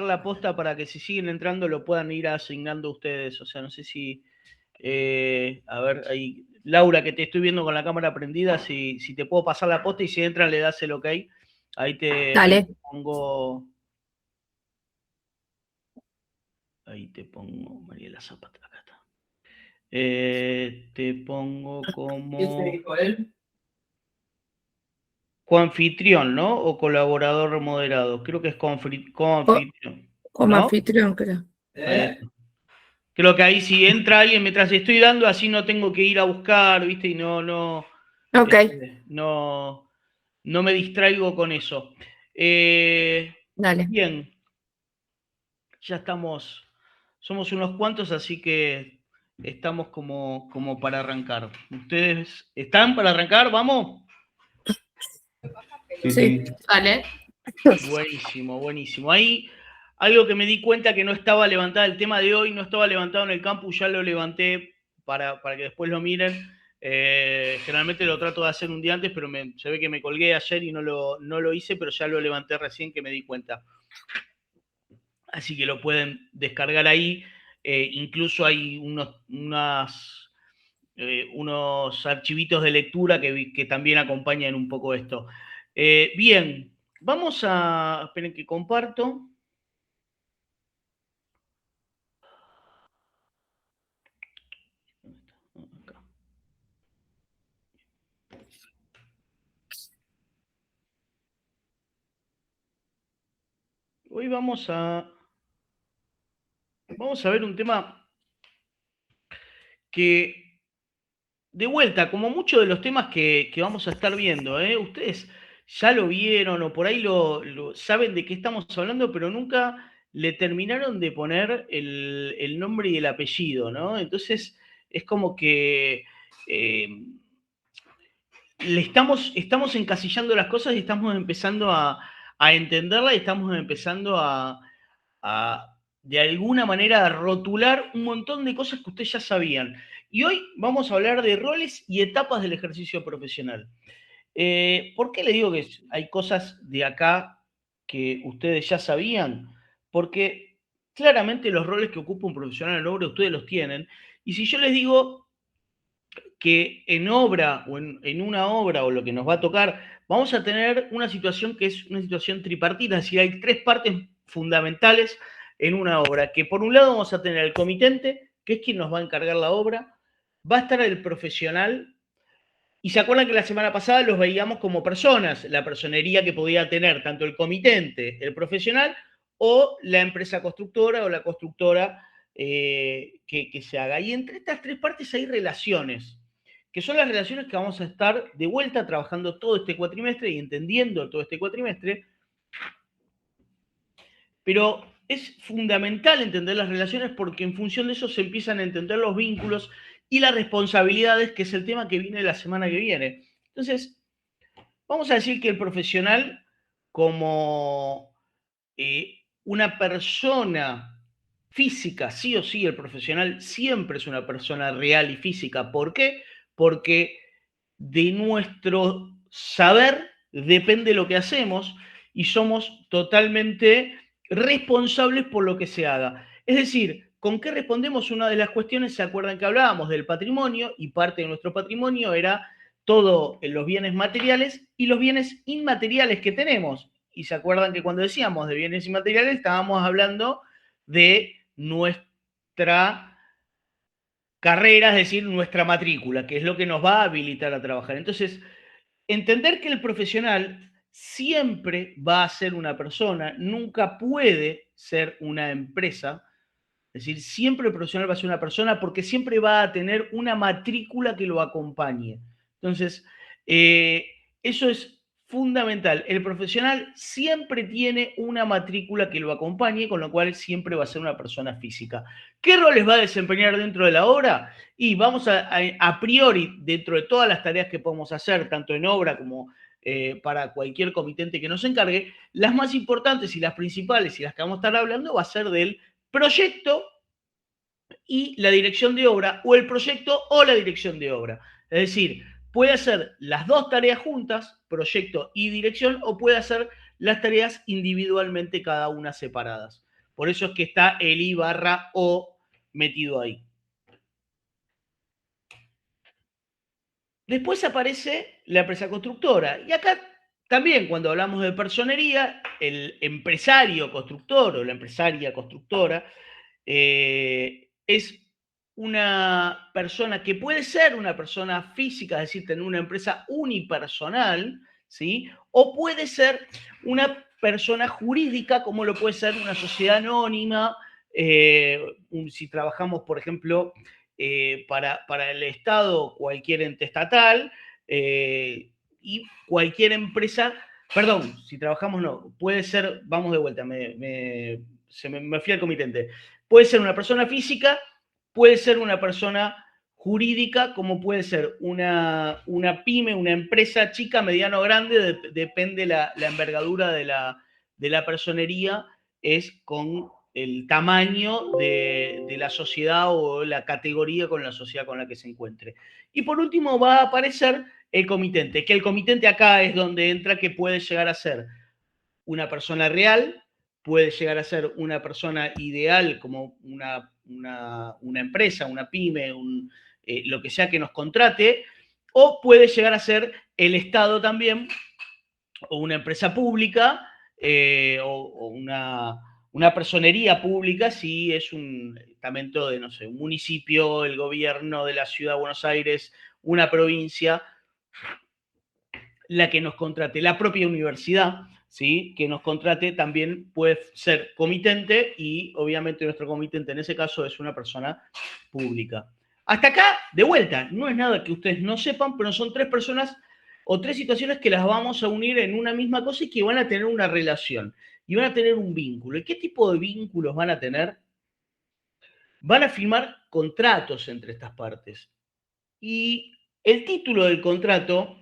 la posta para que si siguen entrando lo puedan ir asignando ustedes. O sea, no sé si... a ver, ahí... Laura, que te estoy viendo con la cámara prendida, si te puedo pasar la posta y si entran le das el ok. Ahí te pongo... Ahí te pongo... Mariela Zapata, acá está. Te pongo como... ¿Qué se dijo él? Coanfitrión, ¿no? O colaborador moderado. Creo que es coanfitrión. Como ¿no? anfitrión, creo. Creo que ahí si entra alguien mientras estoy dando, así no tengo que ir a buscar, ¿viste? Y Ok. No me distraigo con eso. Dale. Bien. Ya estamos, somos unos cuantos, así que estamos como para arrancar. ¿Ustedes están para arrancar? ¿Vamos? Sí. Vale. Buenísimo, buenísimo. Ahí algo que me di cuenta que no estaba levantada, el tema de hoy no estaba levantado en el campus, ya lo levanté para que después lo miren. Generalmente lo trato de hacer un día antes, pero se ve que me colgué ayer y no lo hice, pero ya lo levanté recién que me di cuenta. Así que lo pueden descargar ahí. Incluso hay unos archivitos de lectura que también acompañan un poco esto. Bien, vamos a... Esperen que comparto. Acá. Hoy vamos a ver un tema que, de vuelta, como muchos de los temas que vamos a estar viendo, ustedes ya lo vieron o por ahí saben de qué estamos hablando, pero nunca le terminaron de poner el nombre y el apellido, ¿no? Entonces, es como que estamos encasillando las cosas y estamos empezando a entenderlas y estamos empezando a de alguna manera a rotular un montón de cosas que ustedes ya sabían. Y hoy vamos a hablar de roles y etapas del ejercicio profesional. ¿Por qué le digo que hay cosas de acá que ustedes ya sabían? Porque claramente los roles que ocupa un profesional en obra ustedes los tienen. Y si yo les digo que en obra o en una obra o lo que nos va a tocar, vamos a tener una situación que es una situación tripartita, es decir, hay tres partes fundamentales en una obra, que por un lado vamos a tener el comitente, que es quien nos va a encargar la obra, va a estar el profesional, y se acuerdan que la semana pasada los veíamos como personas, la personería que podía tener tanto el comitente, el profesional, o la empresa constructora o la constructora que se haga. Y entre estas tres partes hay relaciones, que son las relaciones que vamos a estar de vuelta trabajando todo este cuatrimestre y entendiendo todo este cuatrimestre, pero es fundamental entender las relaciones porque en función de eso se empiezan a entender los vínculos y las responsabilidades, que es el tema que viene la semana que viene. Entonces, vamos a decir que el profesional como una persona física, sí o sí, el profesional siempre es una persona real y física. ¿Por qué? Porque de nuestro saber depende lo que hacemos y somos totalmente responsables por lo que se haga. Es decir, ¿con qué respondemos? Una de las cuestiones, ¿se acuerdan que hablábamos del patrimonio? Y parte de nuestro patrimonio era todo los bienes materiales y los bienes inmateriales que tenemos. Y se acuerdan que cuando decíamos de bienes inmateriales estábamos hablando de nuestra carrera, es decir, nuestra matrícula, que es lo que nos va a habilitar a trabajar. Entonces, entender que el profesional siempre va a ser una persona, nunca puede ser una empresa. Es decir, siempre el profesional va a ser una persona porque siempre va a tener una matrícula que lo acompañe. Entonces, eso es fundamental. El profesional siempre tiene una matrícula que lo acompañe, con lo cual siempre va a ser una persona física. ¿Qué roles va a desempeñar dentro de la obra? Y vamos a priori, dentro de todas las tareas que podemos hacer, tanto en obra como para cualquier comitente que nos encargue, las más importantes y las principales y las que vamos a estar hablando va a ser del proyecto y la dirección de obra, o el proyecto o la dirección de obra. Es decir, puede hacer las dos tareas juntas, proyecto y dirección, o puede hacer las tareas individualmente, cada una separadas. Por eso es que está el I/O metido ahí. Después aparece la empresa constructora. Y acá también, cuando hablamos de personería, el empresario constructor o la empresaria constructora es una persona que puede ser una persona física, es decir, tener una empresa unipersonal, ¿sí? O puede ser una persona jurídica, como lo puede ser una sociedad anónima, si trabajamos, por ejemplo, para el Estado, cualquier ente estatal, y cualquier empresa, perdón, si trabajamos no, puede ser, vamos de vuelta, me fui al comitente. Puede ser una persona física, puede ser una persona jurídica, como puede ser una pyme, una empresa chica, mediano o grande, depende la envergadura de la personería, es con el tamaño de la sociedad o la categoría con la sociedad con la que se encuentre. Y por último va a aparecer el comitente, que el comitente acá es donde entra, que puede llegar a ser una persona real, puede llegar a ser una persona ideal como una empresa, una pyme, lo que sea que nos contrate, o puede llegar a ser el Estado también, o una empresa pública, o una personería pública, si es un estamento de, no sé, un municipio, el gobierno de la ciudad de Buenos Aires, una provincia, la que nos contrate, la propia universidad, ¿sí? Que nos contrate también puede ser comitente y obviamente nuestro comitente en ese caso es una persona pública. Hasta acá, de vuelta, no es nada que ustedes no sepan, pero son tres personas o tres situaciones que las vamos a unir en una misma cosa y que van a tener una relación y van a tener un vínculo. ¿Y qué tipo de vínculos van a tener? Van a firmar contratos entre estas partes. Y el título del contrato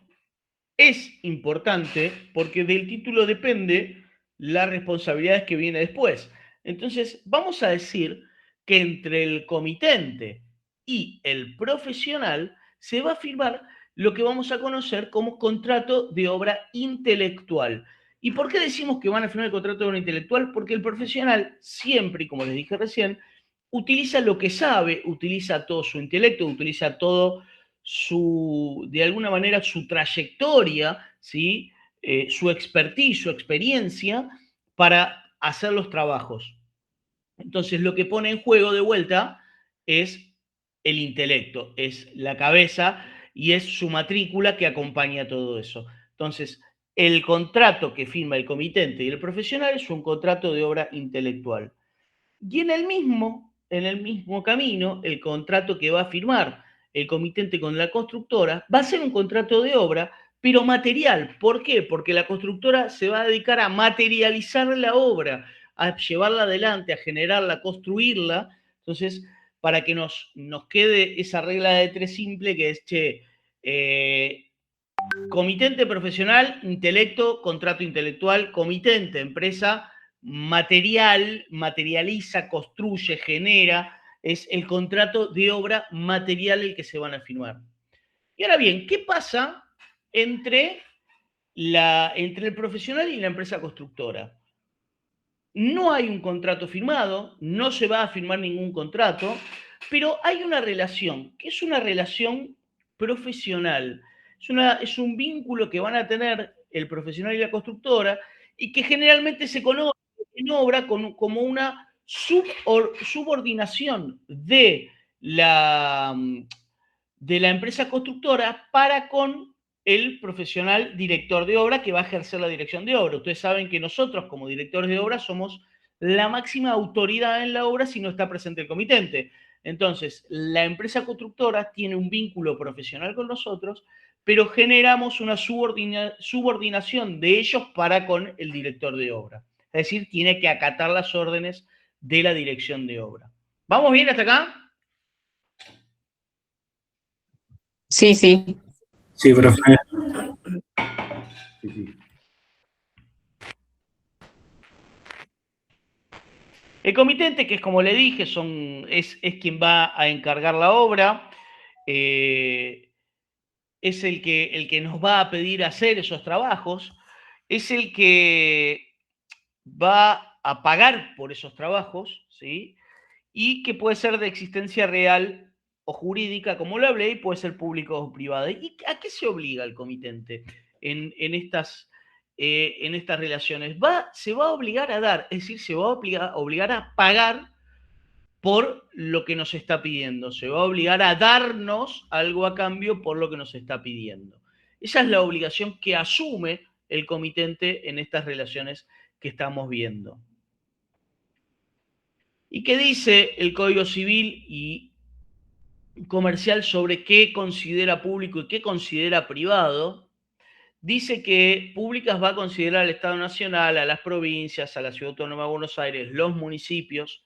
es importante porque del título depende las responsabilidades que viene después. Entonces, vamos a decir que entre el comitente y el profesional se va a firmar lo que vamos a conocer como contrato de obra intelectual. ¿Y por qué decimos que van a firmar el contrato de obra intelectual? Porque el profesional siempre, y como les dije recién, utiliza lo que sabe, utiliza todo su intelecto, utiliza todo de alguna manera, su trayectoria, ¿sí? Su expertise, su experiencia para hacer los trabajos. Entonces, lo que pone en juego de vuelta es el intelecto, es la cabeza y es su matrícula que acompaña todo eso. Entonces, el contrato que firma el comitente y el profesional es un contrato de obra intelectual. Y en el mismo camino, el contrato que va a firmar el comitente con la constructora va a ser un contrato de obra, pero material. ¿Por qué? Porque la constructora se va a dedicar a materializar la obra, a llevarla adelante, a generarla, a construirla. Entonces, para que nos quede esa regla de tres simple que es, comitente profesional, intelecto, contrato intelectual, comitente, empresa, materializa, construye, genera, es el contrato de obra material el que se van a firmar. Y ahora bien, ¿qué pasa entre el profesional y la empresa constructora? No hay un contrato firmado, no se va a firmar ningún contrato, pero hay una relación, que es una relación profesional. Es un vínculo que van a tener el profesional y la constructora y que generalmente se conoce en obra como una subordinación de la empresa constructora para con el profesional director de obra que va a ejercer la dirección de obra. Ustedes saben que nosotros, como directores de obra, somos la máxima autoridad en la obra si no está presente el comitente. Entonces, la empresa constructora tiene un vínculo profesional con nosotros, pero generamos una subordinación de ellos para con el director de obra. Es decir, tiene que acatar las órdenes de la dirección de obra. ¿Vamos bien hasta acá? Sí, sí. Sí, profe. Sí. El comitente, que es como le dije, es quien va a encargar la obra, es el que nos va a pedir hacer esos trabajos, es el que va a pagar por esos trabajos, ¿sí? Y que puede ser de existencia real o jurídica, como lo hablé, y puede ser público o privado. ¿Y a qué se obliga el comitente en estas relaciones? Se va a obligar a dar, es decir, se va a obligar a pagar por lo que nos está pidiendo. Se va a obligar a darnos algo a cambio por lo que nos está pidiendo. Esa es la obligación que asume el comitente en estas relaciones que estamos viendo. ¿Y qué dice el Código Civil y Comercial sobre qué considera público y qué considera privado? Dice que públicas va a considerar al Estado Nacional, a las provincias, a la Ciudad Autónoma de Buenos Aires, los municipios,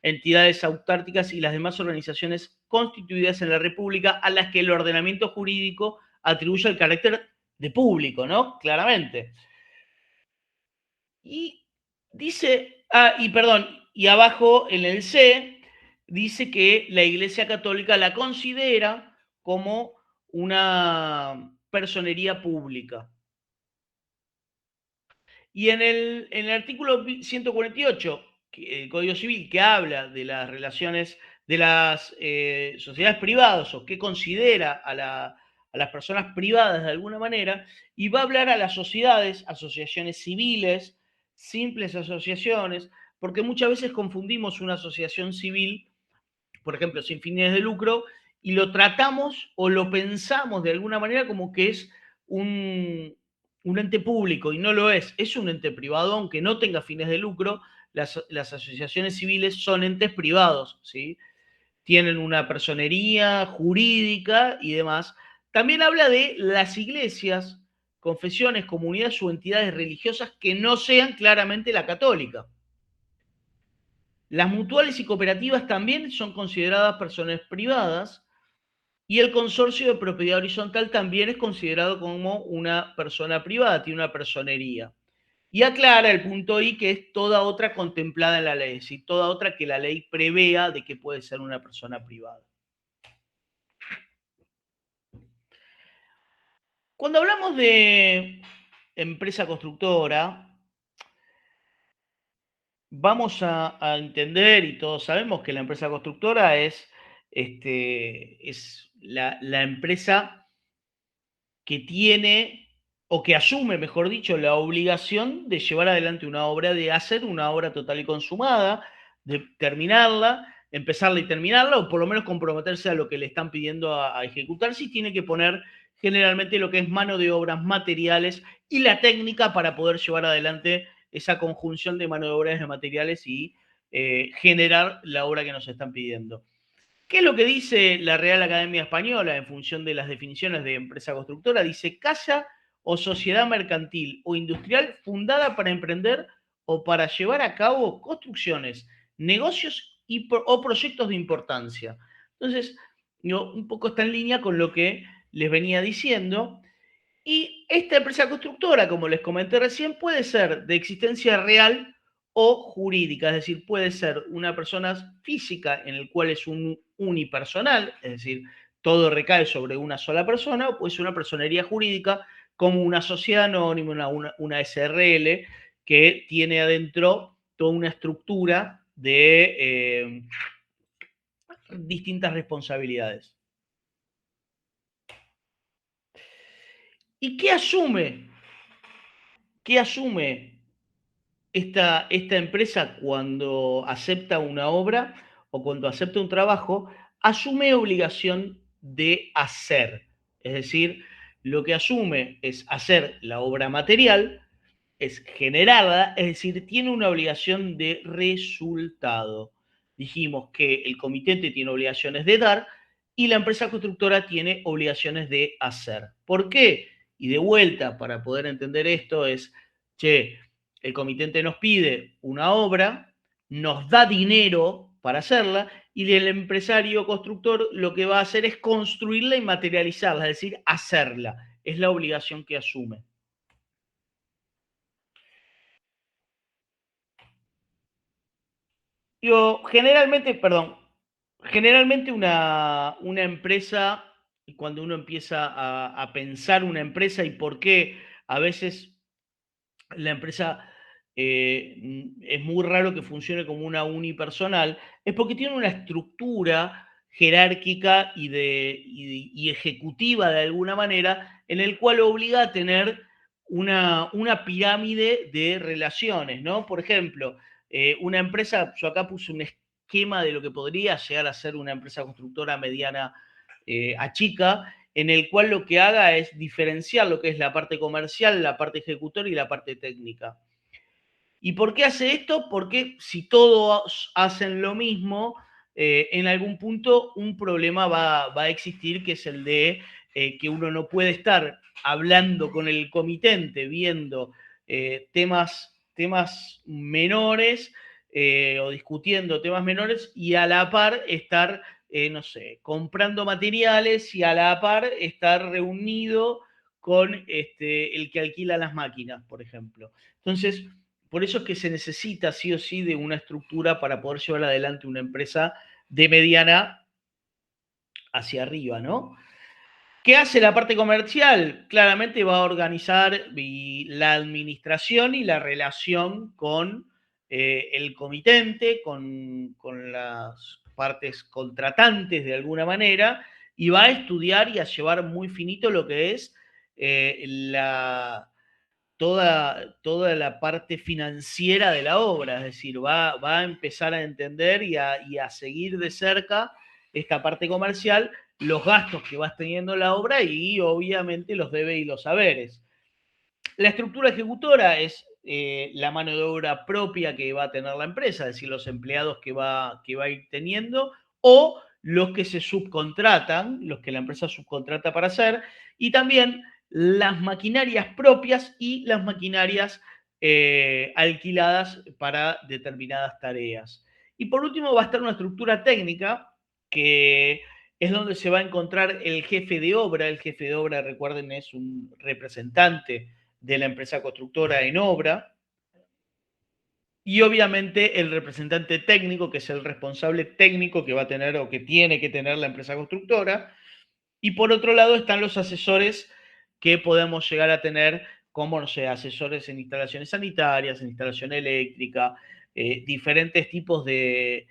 entidades autárquicas y las demás organizaciones constituidas en la República a las que el ordenamiento jurídico atribuye el carácter de público, ¿no? Claramente. Y dice, y abajo en el C, dice que la Iglesia Católica la considera como una personería pública. Y en el artículo 148, el Código Civil, que habla de las relaciones de las sociedades privadas o que considera a las personas privadas de alguna manera, y va a hablar a las sociedades, asociaciones civiles, simples asociaciones, porque muchas veces confundimos una asociación civil, por ejemplo, sin fines de lucro, y lo tratamos o lo pensamos de alguna manera como que es un ente público, y no lo es. Es un ente privado, aunque no tenga fines de lucro. Las asociaciones civiles son entes privados, ¿sí? Tienen una personería jurídica y demás. También habla de las iglesias, confesiones, comunidades o entidades religiosas que no sean claramente la católica. Las mutuales y cooperativas también son consideradas personas privadas, y el consorcio de propiedad horizontal también es considerado como una persona privada, tiene una personería. Y aclara el punto I, que es toda otra contemplada en la ley, es decir, toda otra que la ley prevea de que puede ser una persona privada. Cuando hablamos de empresa constructora, vamos a entender, y todos sabemos que la empresa constructora es la empresa que tiene o que asume, mejor dicho, la obligación de llevar adelante una obra, de hacer una obra total y consumada, de terminarla, empezarla y terminarla, o por lo menos comprometerse a lo que le están pidiendo a ejecutar, si tiene que poner generalmente lo que es mano de obras, materiales y la técnica para poder llevar adelante esa conjunción de mano de obras y de materiales y generar la obra que nos están pidiendo. ¿Qué es lo que dice la Real Academia Española en función de las definiciones de empresa constructora? Dice casa o sociedad mercantil o industrial fundada para emprender o para llevar a cabo construcciones, negocios o proyectos de importancia. Entonces, un poco está en línea con lo que les venía diciendo. Y esta empresa constructora, como les comenté recién, puede ser de existencia real o jurídica, es decir, puede ser una persona física en el cual es un unipersonal, es decir, todo recae sobre una sola persona, o puede ser una personería jurídica como una sociedad anónima, una SRL, que tiene adentro toda una estructura de distintas responsabilidades. ¿Y qué asume? ¿Qué asume esta empresa cuando acepta una obra o cuando acepta un trabajo? Asume obligación de hacer. Es decir, lo que asume es hacer la obra material, es generarla, es decir, tiene una obligación de resultado. Dijimos que el comitente tiene obligaciones de dar y la empresa constructora tiene obligaciones de hacer. ¿Por qué? Y de vuelta, para poder entender esto, es, che, el comitente nos pide una obra, nos da dinero para hacerla, y el empresario constructor lo que va a hacer es construirla y materializarla, es decir, hacerla. Es la obligación que asume. Digo, generalmente una empresa, y cuando uno empieza a pensar una empresa y por qué a veces la empresa es muy raro que funcione como una unipersonal, es porque tiene una estructura jerárquica y ejecutiva de alguna manera, en el cual obliga a tener una pirámide de relaciones, ¿no? Por ejemplo, una empresa, yo acá puse un esquema de lo que podría llegar a ser una empresa constructora mediana a chica, en el cual lo que haga es diferenciar lo que es la parte comercial, la parte ejecutora y la parte técnica. ¿Y por qué hace esto? Porque si todos hacen lo mismo, en algún punto un problema va a existir, que es el de que uno no puede estar hablando con el comitente, viendo temas menores o discutiendo temas menores y a la par estar, no sé, comprando materiales y a la par estar reunido con el que alquila las máquinas, por ejemplo. Entonces, por eso es que se necesita sí o sí de una estructura para poder llevar adelante una empresa de mediana hacia arriba, ¿no? ¿Qué hace la parte comercial? Claramente va a organizar la administración y la relación con el comitente, con las partes contratantes de alguna manera, y va a estudiar y a llevar muy finito lo que es toda la parte financiera de la obra, es decir, va a empezar a entender y a seguir de cerca esta parte comercial, los gastos que vas teniendo la obra y obviamente los debe y los saberes. La estructura ejecutora es la mano de obra propia que va a tener la empresa, es decir, los empleados que va a ir teniendo, o los que se subcontratan, los que la empresa subcontrata para hacer, y también las maquinarias propias y las maquinarias alquiladas para determinadas tareas. Y por último va a estar una estructura técnica que es donde se va a encontrar el jefe de obra. El jefe de obra, recuerden, es un representante de la empresa constructora en obra, y obviamente el representante técnico, que es el responsable técnico que va a tener o que tiene que tener la empresa constructora, y por otro lado están los asesores que podemos llegar a tener, como, no sé, asesores en instalaciones sanitarias, en instalación eléctrica, diferentes tipos de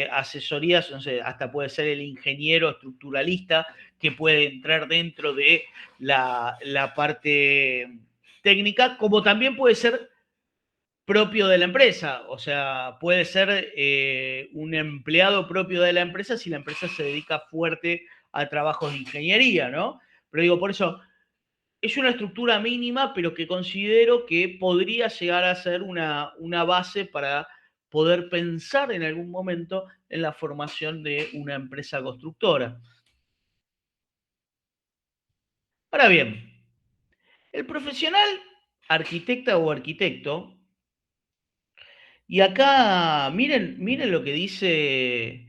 asesorías, no sé, hasta puede ser el ingeniero estructuralista que puede entrar dentro de la parte técnica, como también puede ser propio de la empresa, o sea, puede ser un empleado propio de la empresa si la empresa se dedica fuerte a trabajos de ingeniería, ¿no? Pero digo, por eso, es una estructura mínima, pero que considero que podría llegar a ser una base para poder pensar en algún momento en la formación de una empresa constructora. Ahora bien, el profesional arquitecta o arquitecto, y acá miren lo que dice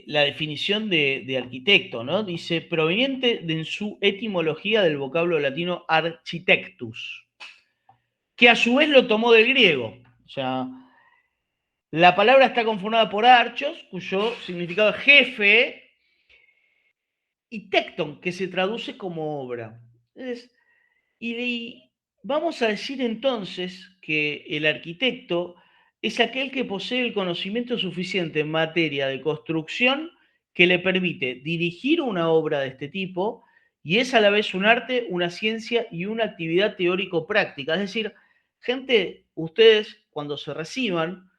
la definición de arquitecto, ¿no? Dice, proveniente de en su etimología del vocablo latino architectus, que a su vez lo tomó del griego. O sea, la palabra está conformada por archos, cuyo significado es jefe, y tecton, que se traduce como obra. Entonces, y vamos a decir entonces que el arquitecto es aquel que posee el conocimiento suficiente en materia de construcción que le permite dirigir una obra de este tipo, y es a la vez un arte, una ciencia y una actividad teórico-práctica. Es decir, gente, ustedes cuando se reciban,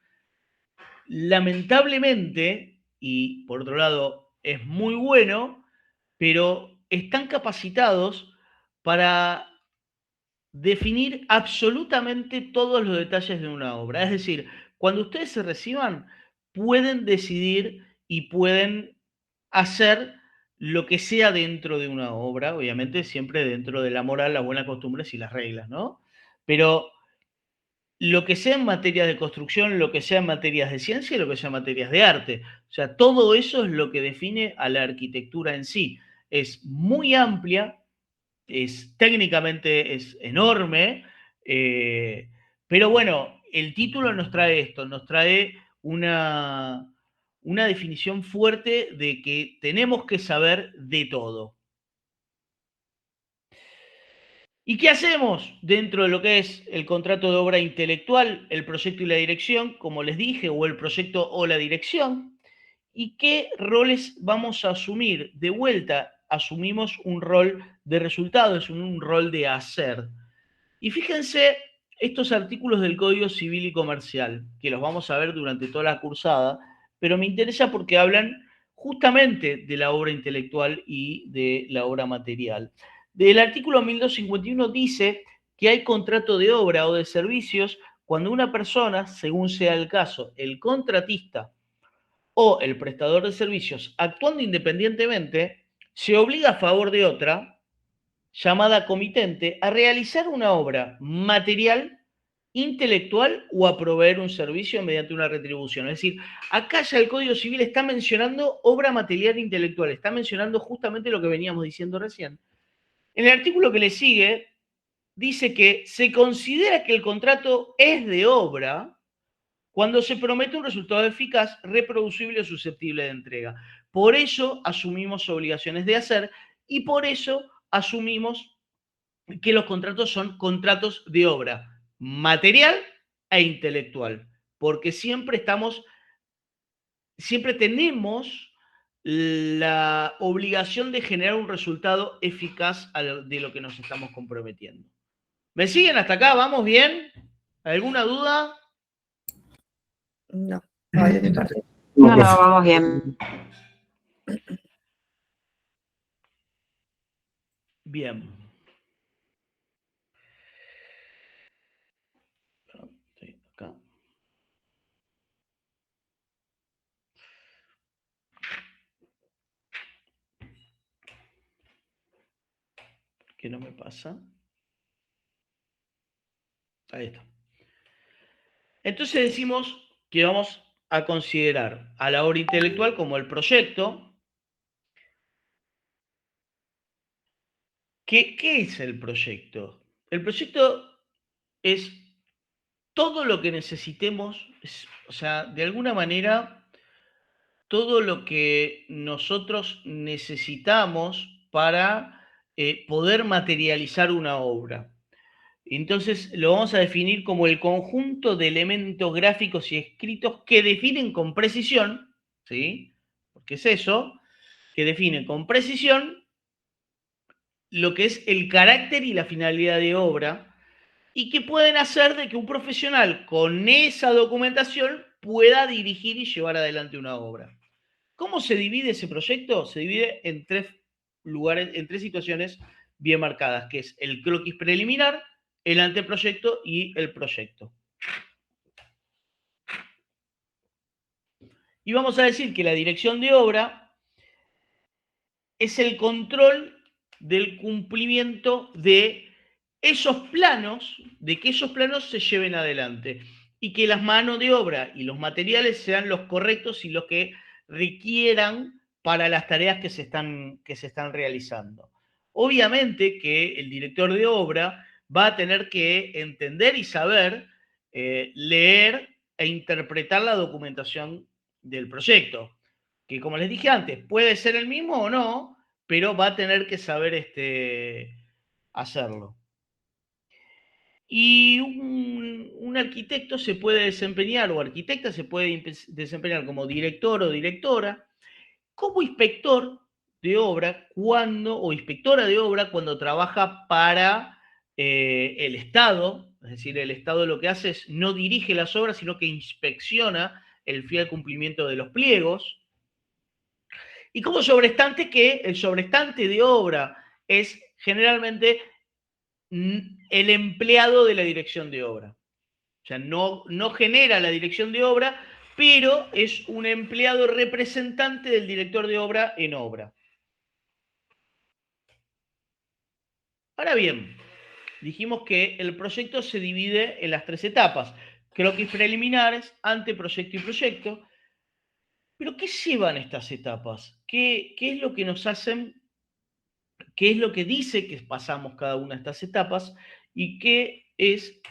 lamentablemente, y por otro lado es muy bueno, pero están capacitados para definir absolutamente todos los detalles de una obra. Es decir, cuando ustedes se reciban, pueden decidir y pueden hacer lo que sea dentro de una obra, obviamente siempre dentro de la moral, las buenas costumbres y las reglas, ¿no? Pero lo que sea en materias de construcción, lo que sea en materias de ciencia y lo que sea en materias de arte. O sea, todo eso es lo que define a la arquitectura en sí. Es muy amplia, técnicamente es enorme, pero bueno, el título nos trae esto, nos trae una definición fuerte de que tenemos que saber de todo. ¿Y qué hacemos dentro de lo que es el contrato de obra intelectual, el proyecto y la dirección, como les dije, o el proyecto o la dirección? ¿Y qué roles vamos a asumir? De vuelta, asumimos un rol de resultados, un rol de hacer. Y fíjense estos artículos del Código Civil y Comercial, que los vamos a ver durante toda la cursada, pero me interesa porque hablan justamente de la obra intelectual y de la obra material. Del artículo 1251 dice que hay contrato de obra o de servicios cuando una persona, según sea el caso, el contratista o el prestador de servicios, actuando independientemente, se obliga a favor de otra, llamada comitente, a realizar una obra material, intelectual o a proveer un servicio mediante una retribución. Es decir, acá ya el Código Civil está mencionando obra material e intelectual, está mencionando justamente lo que veníamos diciendo recién. En el artículo que le sigue, dice que se considera que el contrato es de obra cuando se promete un resultado eficaz, reproducible o susceptible de entrega. Por eso asumimos obligaciones de hacer y por eso asumimos que los contratos son contratos de obra material e intelectual, porque siempre tenemos la obligación de generar un resultado eficaz de lo que nos estamos comprometiendo. ¿Me siguen hasta acá? ¿Vamos bien? ¿Alguna duda? No. No, vamos bien. Bien. Estoy acá. ¿Qué no me pasa? Ahí está. Entonces decimos que vamos a considerar a la obra intelectual como el proyecto. ¿Qué es el proyecto? El proyecto es todo lo que necesitemos, o sea, de alguna manera, todo lo que nosotros necesitamos para poder materializar una obra. Entonces lo vamos a definir como el conjunto de elementos gráficos y escritos que definen con precisión, ¿sí? Porque es eso, que definen con precisión lo que es el carácter y la finalidad de obra y que pueden hacer de que un profesional con esa documentación pueda dirigir y llevar adelante una obra. ¿Cómo se divide ese proyecto? Se divide en tres lugares, en tres situaciones bien marcadas, que es el croquis preliminar, el anteproyecto y el proyecto. Y vamos a decir que la dirección de obra es el control del cumplimiento de esos planos, de que esos planos se lleven adelante y que las manos de obra y los materiales sean los correctos y los que requieran para las tareas que se están realizando. Obviamente que el director de obra va a tener que entender y saber leer e interpretar la documentación del proyecto, que como les dije antes, puede ser el mismo o no, pero va a tener que saber hacerlo. Y un arquitecto se puede desempeñar, o arquitecta se puede desempeñar como director o directora, como inspector de obra o inspectora de obra cuando trabaja para el Estado. Es decir, el Estado lo que hace es no dirige las obras, sino que inspecciona el fiel cumplimiento de los pliegos. Y como sobrestante, que el sobrestante de obra es generalmente el empleado de la dirección de obra. O sea, no genera la dirección de obra, pero es un empleado representante del director de obra en obra. Ahora bien, dijimos que el proyecto se divide en las tres etapas: croquis preliminares, anteproyecto y proyecto. Pero ¿qué llevan estas etapas? ¿Qué es lo que nos hacen? ¿Qué es lo que dice que pasamos cada una de estas etapas? ¿Y qué es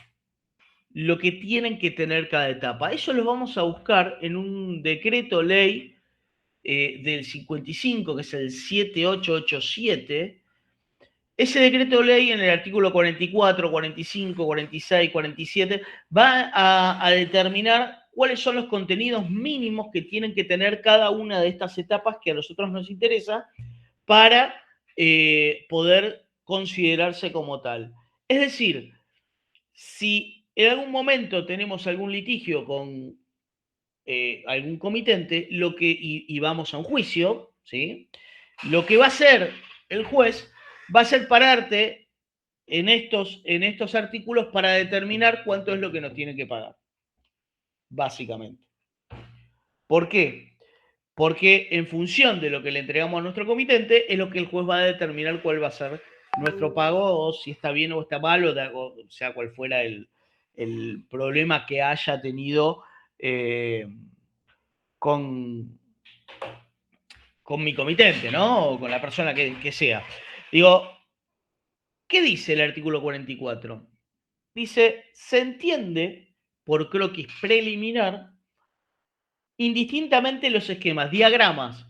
lo que tienen que tener cada etapa? Eso lo vamos a buscar en un decreto ley del 55, que es el 7887, Ese decreto de ley en el artículo 44, 45, 46, 47 va a determinar cuáles son los contenidos mínimos que tienen que tener cada una de estas etapas que a nosotros nos interesa para poder considerarse como tal. Es decir, si en algún momento tenemos algún litigio con algún comitente y vamos a un juicio, ¿sí? Lo que va a hacer el juez va a ser pararte en estos artículos para determinar cuánto es lo que nos tiene que pagar, básicamente. ¿Por qué? Porque en función de lo que le entregamos a nuestro comitente es lo que el juez va a determinar cuál va a ser nuestro pago o si está bien o está mal o sea cual fuera el problema que haya tenido con mi comitente, ¿no? O con la persona que sea. Digo, ¿qué dice el artículo 44? Dice, se entiende por croquis preliminar indistintamente los esquemas, diagramas,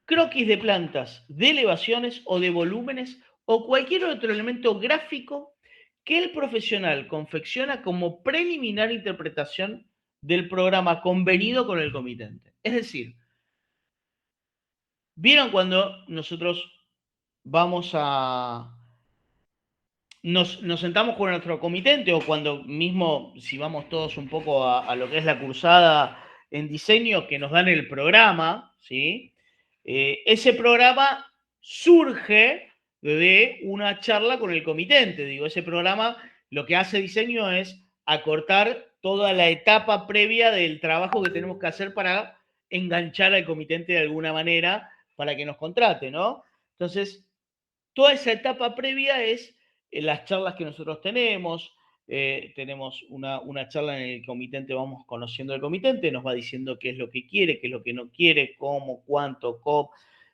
croquis de plantas, de elevaciones o de volúmenes o cualquier otro elemento gráfico que el profesional confecciona como preliminar interpretación del programa convenido con el comitente. Es decir, ¿vieron cuando nosotros vamos a... Nos sentamos con nuestro comitente o cuando mismo, si vamos todos un poco a lo que es la cursada en diseño, que nos dan el programa, ¿sí? Ese programa surge de una charla con el comitente. Digo, ese programa lo que hace diseño es acortar toda la etapa previa del trabajo que tenemos que hacer para enganchar al comitente de alguna manera para que nos contrate, ¿no? Entonces, toda esa etapa previa es las charlas que nosotros tenemos. Tenemos una charla en el comitente, vamos conociendo al comitente, nos va diciendo qué es lo que quiere, qué es lo que no quiere, cómo, cuánto, cómo.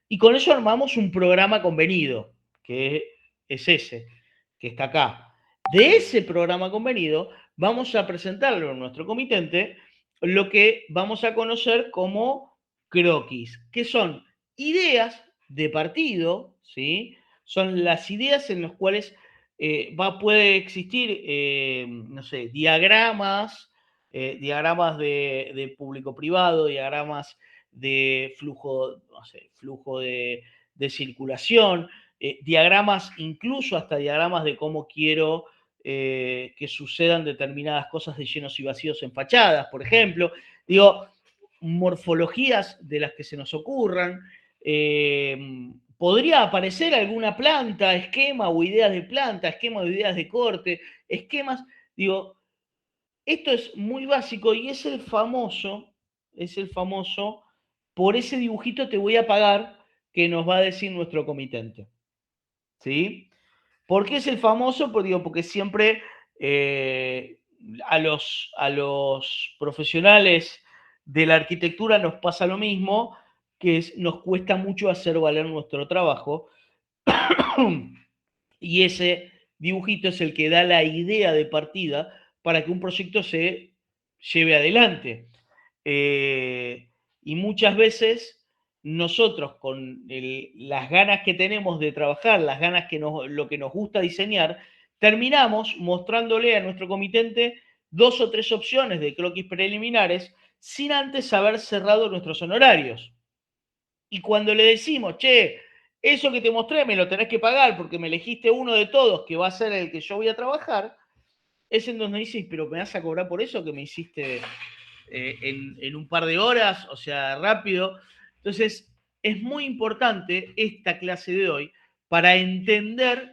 Y con eso armamos un programa convenido, que es ese, que está acá. De ese programa convenido vamos a presentarlo a nuestro comitente lo que vamos a conocer como croquis, que son ideas de partido, ¿sí? Son las ideas en las cuales puede existir, no sé, diagramas de público-privado, diagramas de flujo, no sé, flujo de circulación, diagramas, incluso hasta diagramas de cómo quiero que sucedan determinadas cosas de llenos y vacíos en fachadas, por ejemplo. Digo, morfologías de las que se nos ocurran. Podría aparecer alguna planta, esquema o ideas de planta, esquema o ideas de corte, esquemas. Digo, esto es muy básico y es el famoso, por ese dibujito te voy a pagar que nos va a decir nuestro comitente. ¿Sí? ¿Por qué es el famoso? Porque siempre a los profesionales de la arquitectura nos pasa lo mismo, que nos cuesta mucho hacer valer nuestro trabajo. Y ese dibujito es el que da la idea de partida para que un proyecto se lleve adelante. Y muchas veces nosotros con las ganas que tenemos de trabajar, las ganas lo que nos gusta diseñar, terminamos mostrándole a nuestro comitente 2 o 3 opciones de croquis preliminares sin antes haber cerrado nuestros honorarios. Y cuando le decimos, che, eso que te mostré me lo tenés que pagar porque me elegiste uno de todos que va a ser el que yo voy a trabajar, es en donde dices, pero me vas a cobrar por eso que me hiciste en un par de horas, o sea, rápido. Entonces, es muy importante esta clase de hoy para entender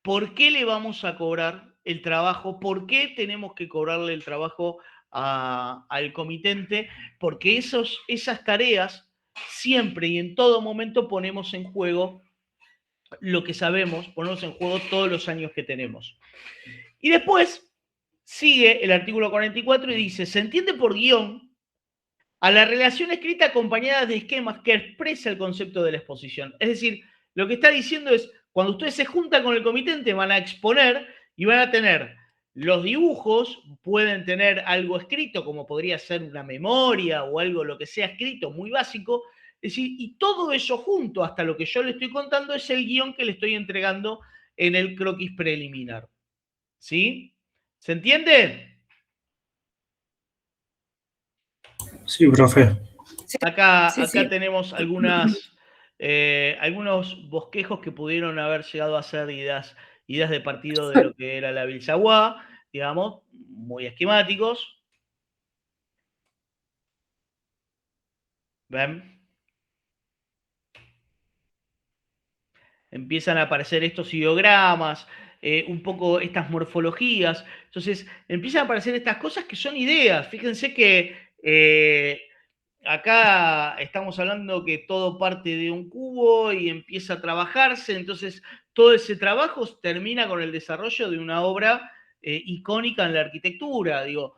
por qué le vamos a cobrar el trabajo, por qué tenemos que cobrarle el trabajo al comitente, porque esas tareas siempre y en todo momento ponemos en juego lo que sabemos, ponemos en juego todos los años que tenemos. Y después sigue el artículo 44 y dice, se entiende por guión a la relación escrita acompañada de esquemas que expresa el concepto de la exposición. Es decir, lo que está diciendo es, cuando ustedes se juntan con el comitente van a exponer y van a tener los dibujos, pueden tener algo escrito, como podría ser una memoria o algo, lo que sea escrito, muy básico. Es decir, y todo eso junto, hasta lo que yo le estoy contando, es el guión que le estoy entregando en el croquis preliminar. ¿Sí? ¿Se entiende? Sí, profe. Acá Sí. tenemos algunos bosquejos que pudieron haber llegado a ser ideas de partido de lo que era la Vilsaguá, digamos, muy esquemáticos. ¿Ven? Empiezan a aparecer estos ideogramas, un poco estas morfologías. Entonces, empiezan a aparecer estas cosas que son ideas. Fíjense que acá estamos hablando que todo parte de un cubo y empieza a trabajarse. Entonces, todo ese trabajo termina con el desarrollo de una obra icónica en la arquitectura. Digo,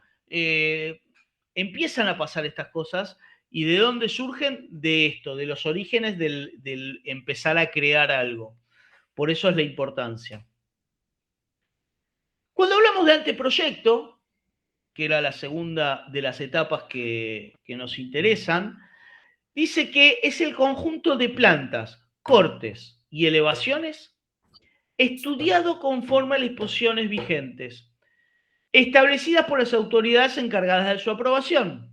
empiezan a pasar estas cosas. ¿Y de dónde surgen? De esto, de los orígenes del empezar a crear algo. Por eso es la importancia. Cuando hablamos de anteproyecto, que era la segunda de las etapas que nos interesan, dice que es el conjunto de plantas, cortes y elevaciones estudiado conforme a las disposiciones vigentes, establecidas por las autoridades encargadas de su aprobación,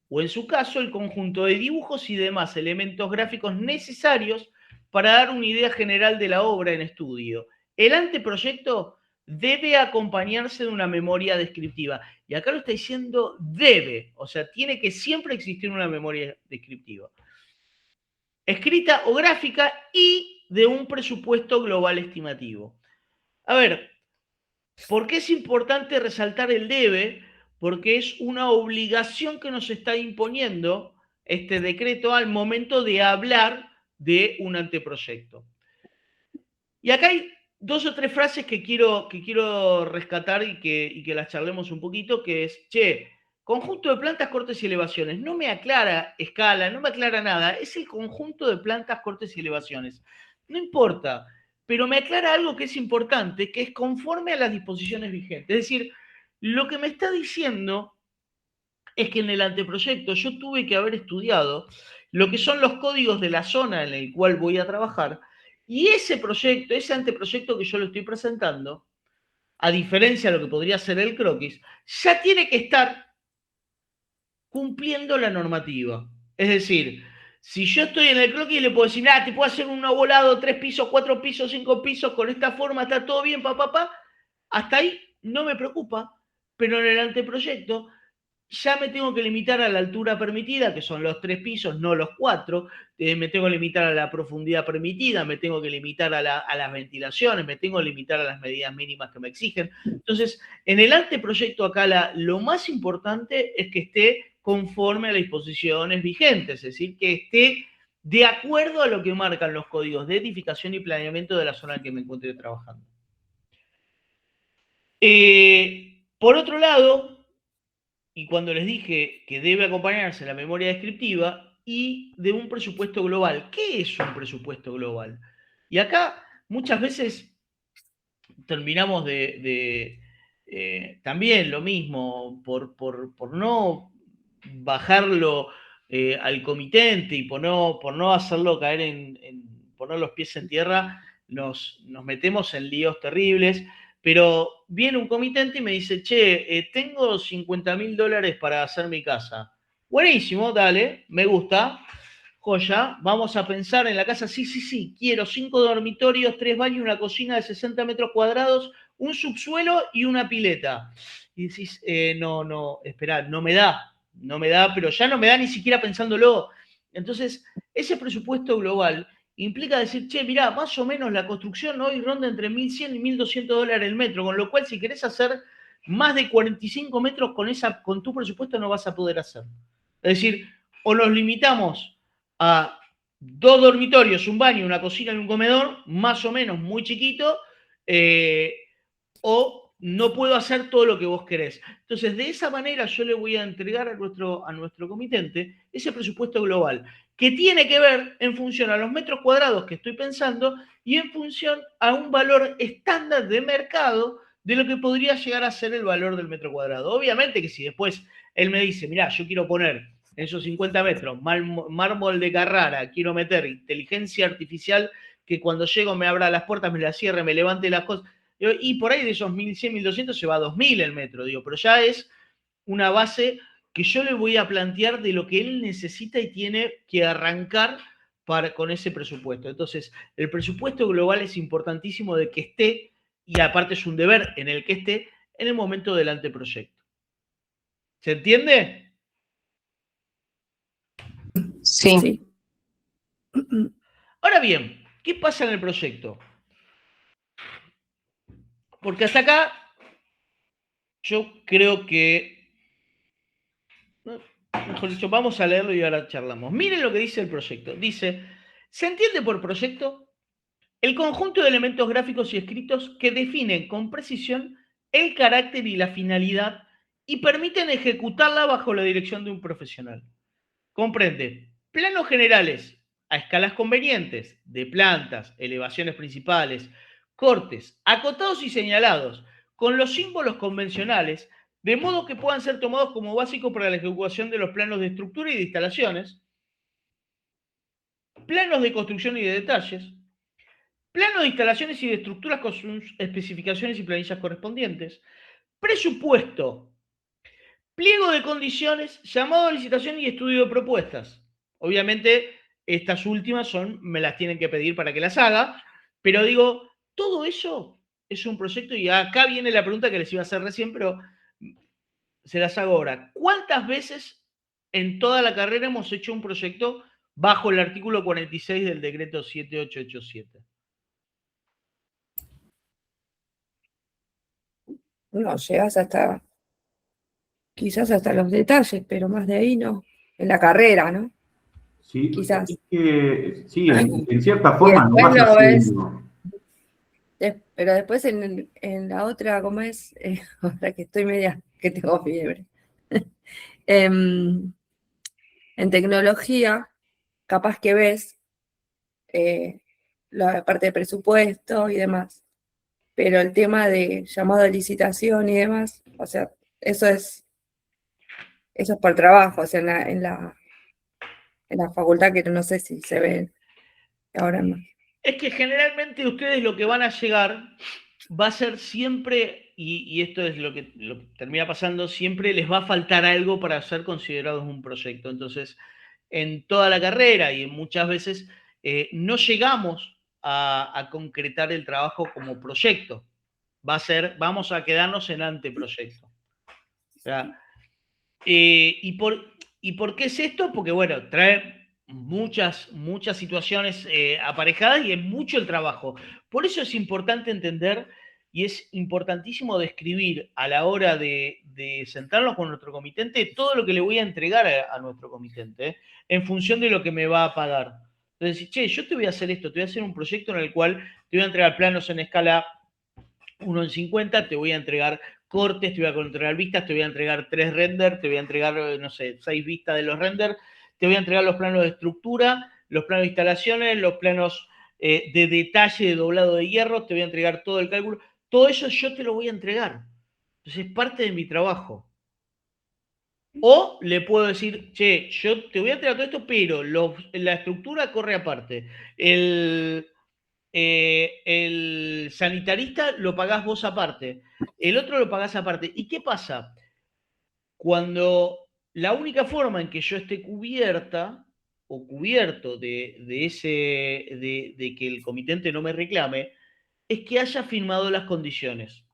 o en su caso, el conjunto de dibujos y demás elementos gráficos necesarios para dar una idea general de la obra en estudio. El anteproyecto debe acompañarse de una memoria descriptiva. Y acá lo está diciendo debe, o sea, tiene que siempre existir una memoria descriptiva. Escrita o gráfica y de un presupuesto global estimativo. A ver, ¿por qué es importante resaltar el debe? Porque es una obligación que nos está imponiendo este decreto al momento de hablar de un anteproyecto. Y acá hay dos o tres frases que quiero rescatar y que las charlemos un poquito, que es, conjunto de plantas, cortes y elevaciones. No me aclara escala, no me aclara nada. Es el conjunto de plantas, cortes y elevaciones. No importa, pero me aclara algo que es importante, que es conforme a las disposiciones vigentes. Es decir, lo que me está diciendo es que en el anteproyecto yo tuve que haber estudiado lo que son los códigos de la zona en el cual voy a trabajar, y ese proyecto, ese anteproyecto que yo lo estoy presentando, a diferencia de lo que podría ser el croquis, ya tiene que estar cumpliendo la normativa. Es decir, si yo estoy en el croquis le puedo decir, te puedo hacer un volado 3 pisos, 4 pisos, 5 pisos, con esta forma, está todo bien, papá. Hasta ahí no me preocupa, pero en el anteproyecto ya me tengo que limitar a la altura permitida, que son los 3 pisos, no los 4. Me tengo que limitar a la profundidad permitida, me tengo que limitar a las ventilaciones, me tengo que limitar a las medidas mínimas que me exigen. Entonces, en el anteproyecto acá lo más importante es que esté conforme a las disposiciones vigentes, es decir, que esté de acuerdo a lo que marcan los códigos de edificación y planeamiento de la zona en que me encuentre trabajando. Por otro lado, y cuando les dije que debe acompañarse la memoria descriptiva y de un presupuesto global. ¿Qué es un presupuesto global? Y acá muchas veces terminamos también lo mismo, por no bajarlo al comitente y por no hacerlo caer poner los pies en tierra, nos metemos en líos terribles. Pero viene un comitente y me dice, tengo $50.000 para hacer mi casa. Buenísimo, dale, me gusta. Joya, vamos a pensar en la casa, sí, quiero 5 dormitorios, 3 baños, una cocina de 60 metros cuadrados, un subsuelo y una pileta. Y decís, no, esperá, no me da, pero ya no me da ni siquiera pensándolo. Entonces, ese presupuesto global implica decir, mirá, más o menos la construcción hoy ronda entre $1.100 y $1.200 el metro, con lo cual si querés hacer más de 45 metros con tu presupuesto no vas a poder hacer. Es decir, o nos limitamos a 2 dormitorios, un baño, una cocina y un comedor, más o menos muy chiquito, o no puedo hacer todo lo que vos querés. Entonces, de esa manera yo le voy a entregar a nuestro comitente ese presupuesto global, que tiene que ver en función a los metros cuadrados que estoy pensando y en función a un valor estándar de mercado de lo que podría llegar a ser el valor del metro cuadrado. Obviamente que si después él me dice, mirá, yo quiero poner en esos 50 metros mármol de Carrara, quiero meter inteligencia artificial que cuando llego me abra las puertas, me las cierre, me levante las cosas. Y por ahí de esos 1100, 1200 se va a 2000 el metro, digo, pero ya es una base que yo le voy a plantear de lo que él necesita y tiene que arrancar con ese presupuesto. Entonces, el presupuesto global es importantísimo de que esté, y aparte es un deber en el que esté, en el momento del anteproyecto. ¿Se entiende? Sí. Ahora bien, ¿qué pasa en el proyecto? Porque hasta acá yo creo que, mejor dicho, vamos a leerlo y ahora charlamos. Miren lo que dice el proyecto. Dice, se entiende por proyecto el conjunto de elementos gráficos y escritos que definen con precisión el carácter y la finalidad y permiten ejecutarla bajo la dirección de un profesional. Comprende planos generales a escalas convenientes de plantas, elevaciones principales, cortes, acotados y señalados, con los símbolos convencionales, de modo que puedan ser tomados como básicos para la ejecución de los planos de estructura y de instalaciones, planos de construcción y de detalles, plano de instalaciones y de estructuras con sus especificaciones y planillas correspondientes, presupuesto, pliego de condiciones, llamado a licitación y estudio de propuestas. Obviamente, estas últimas me las tienen que pedir para que las haga, pero digo, todo eso es un proyecto y acá viene la pregunta que les iba a hacer recién, pero se las hago ahora. ¿Cuántas veces en toda la carrera hemos hecho un proyecto bajo el artículo 46 del decreto 7887? No, llegas quizás hasta los detalles, pero más de ahí no. En la carrera, ¿no? Sí, Quizás. es que, sí, en cierta Y forma lo después vas lo ves, haciendo. pero después en la otra, ¿cómo es? Ahora que estoy media, que tengo fiebre. En tecnología, capaz que ves la parte de presupuesto y demás, pero el tema de llamado a licitación y demás, o sea, eso es por trabajo, o sea, en la facultad, que no sé si se ve ahora no. Es que generalmente ustedes lo que van a llegar va a ser siempre, y esto es lo que termina pasando, siempre les va a faltar algo para ser considerados un proyecto. Entonces, en toda la carrera y muchas veces no llegamos a concretar el trabajo como proyecto. Vamos a quedarnos en anteproyecto. O sea, ¿y por qué es esto? Porque, bueno, trae muchas situaciones aparejadas y es mucho el trabajo. Por eso es importante entender y es importantísimo describir a la hora de sentarnos con nuestro comitente todo lo que le voy a entregar a nuestro comitente en función de lo que me va a pagar. Entonces, che, yo te voy a hacer esto, te voy a hacer un proyecto en el cual te voy a entregar planos en escala 1 en 50, te voy a entregar cortes, te voy a entregar vistas, te voy a entregar 3 renders, te voy a entregar, no sé, 6 vistas de los renders, te voy a entregar los planos de estructura, los planos de instalaciones, los planos de detalle de doblado de hierro, te voy a entregar todo el cálculo. Todo eso yo te lo voy a entregar. Entonces es parte de mi trabajo. O le puedo decir, che, yo te voy a entregar todo esto, pero la estructura corre aparte. El sanitarista lo pagás vos aparte, el otro lo pagás aparte. ¿Y qué pasa? Cuando la única forma en que yo esté cubierta o cubierto de que el comitente no me reclame, es que haya firmado las condiciones.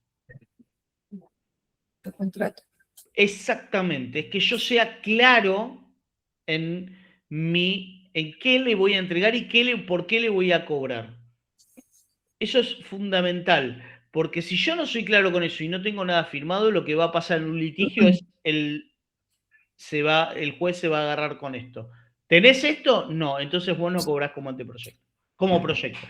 El contrato. Exactamente, es que yo sea claro en qué le voy a entregar y por qué le voy a cobrar. Eso es fundamental, porque si yo no soy claro con eso y no tengo nada firmado, lo que va a pasar en un litigio es el juez se va a agarrar con esto. ¿Tenés esto? No, entonces vos no cobrás como anteproyecto, como proyecto.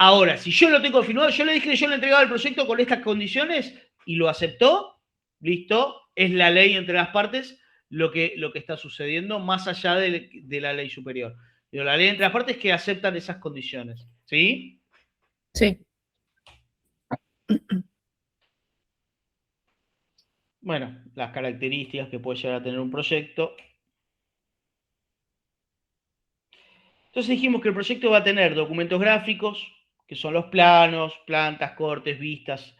Ahora, si yo lo tengo firmado, yo le dije que yo le entregaba el proyecto con estas condiciones y lo aceptó, listo, es la ley entre las partes lo que está sucediendo más allá de la ley superior. Digo, la ley entre las partes es que aceptan esas condiciones, ¿sí? Sí. Bueno, las características que puede llegar a tener un proyecto. Entonces dijimos que el proyecto va a tener documentos gráficos, que son los planos, plantas, cortes, vistas,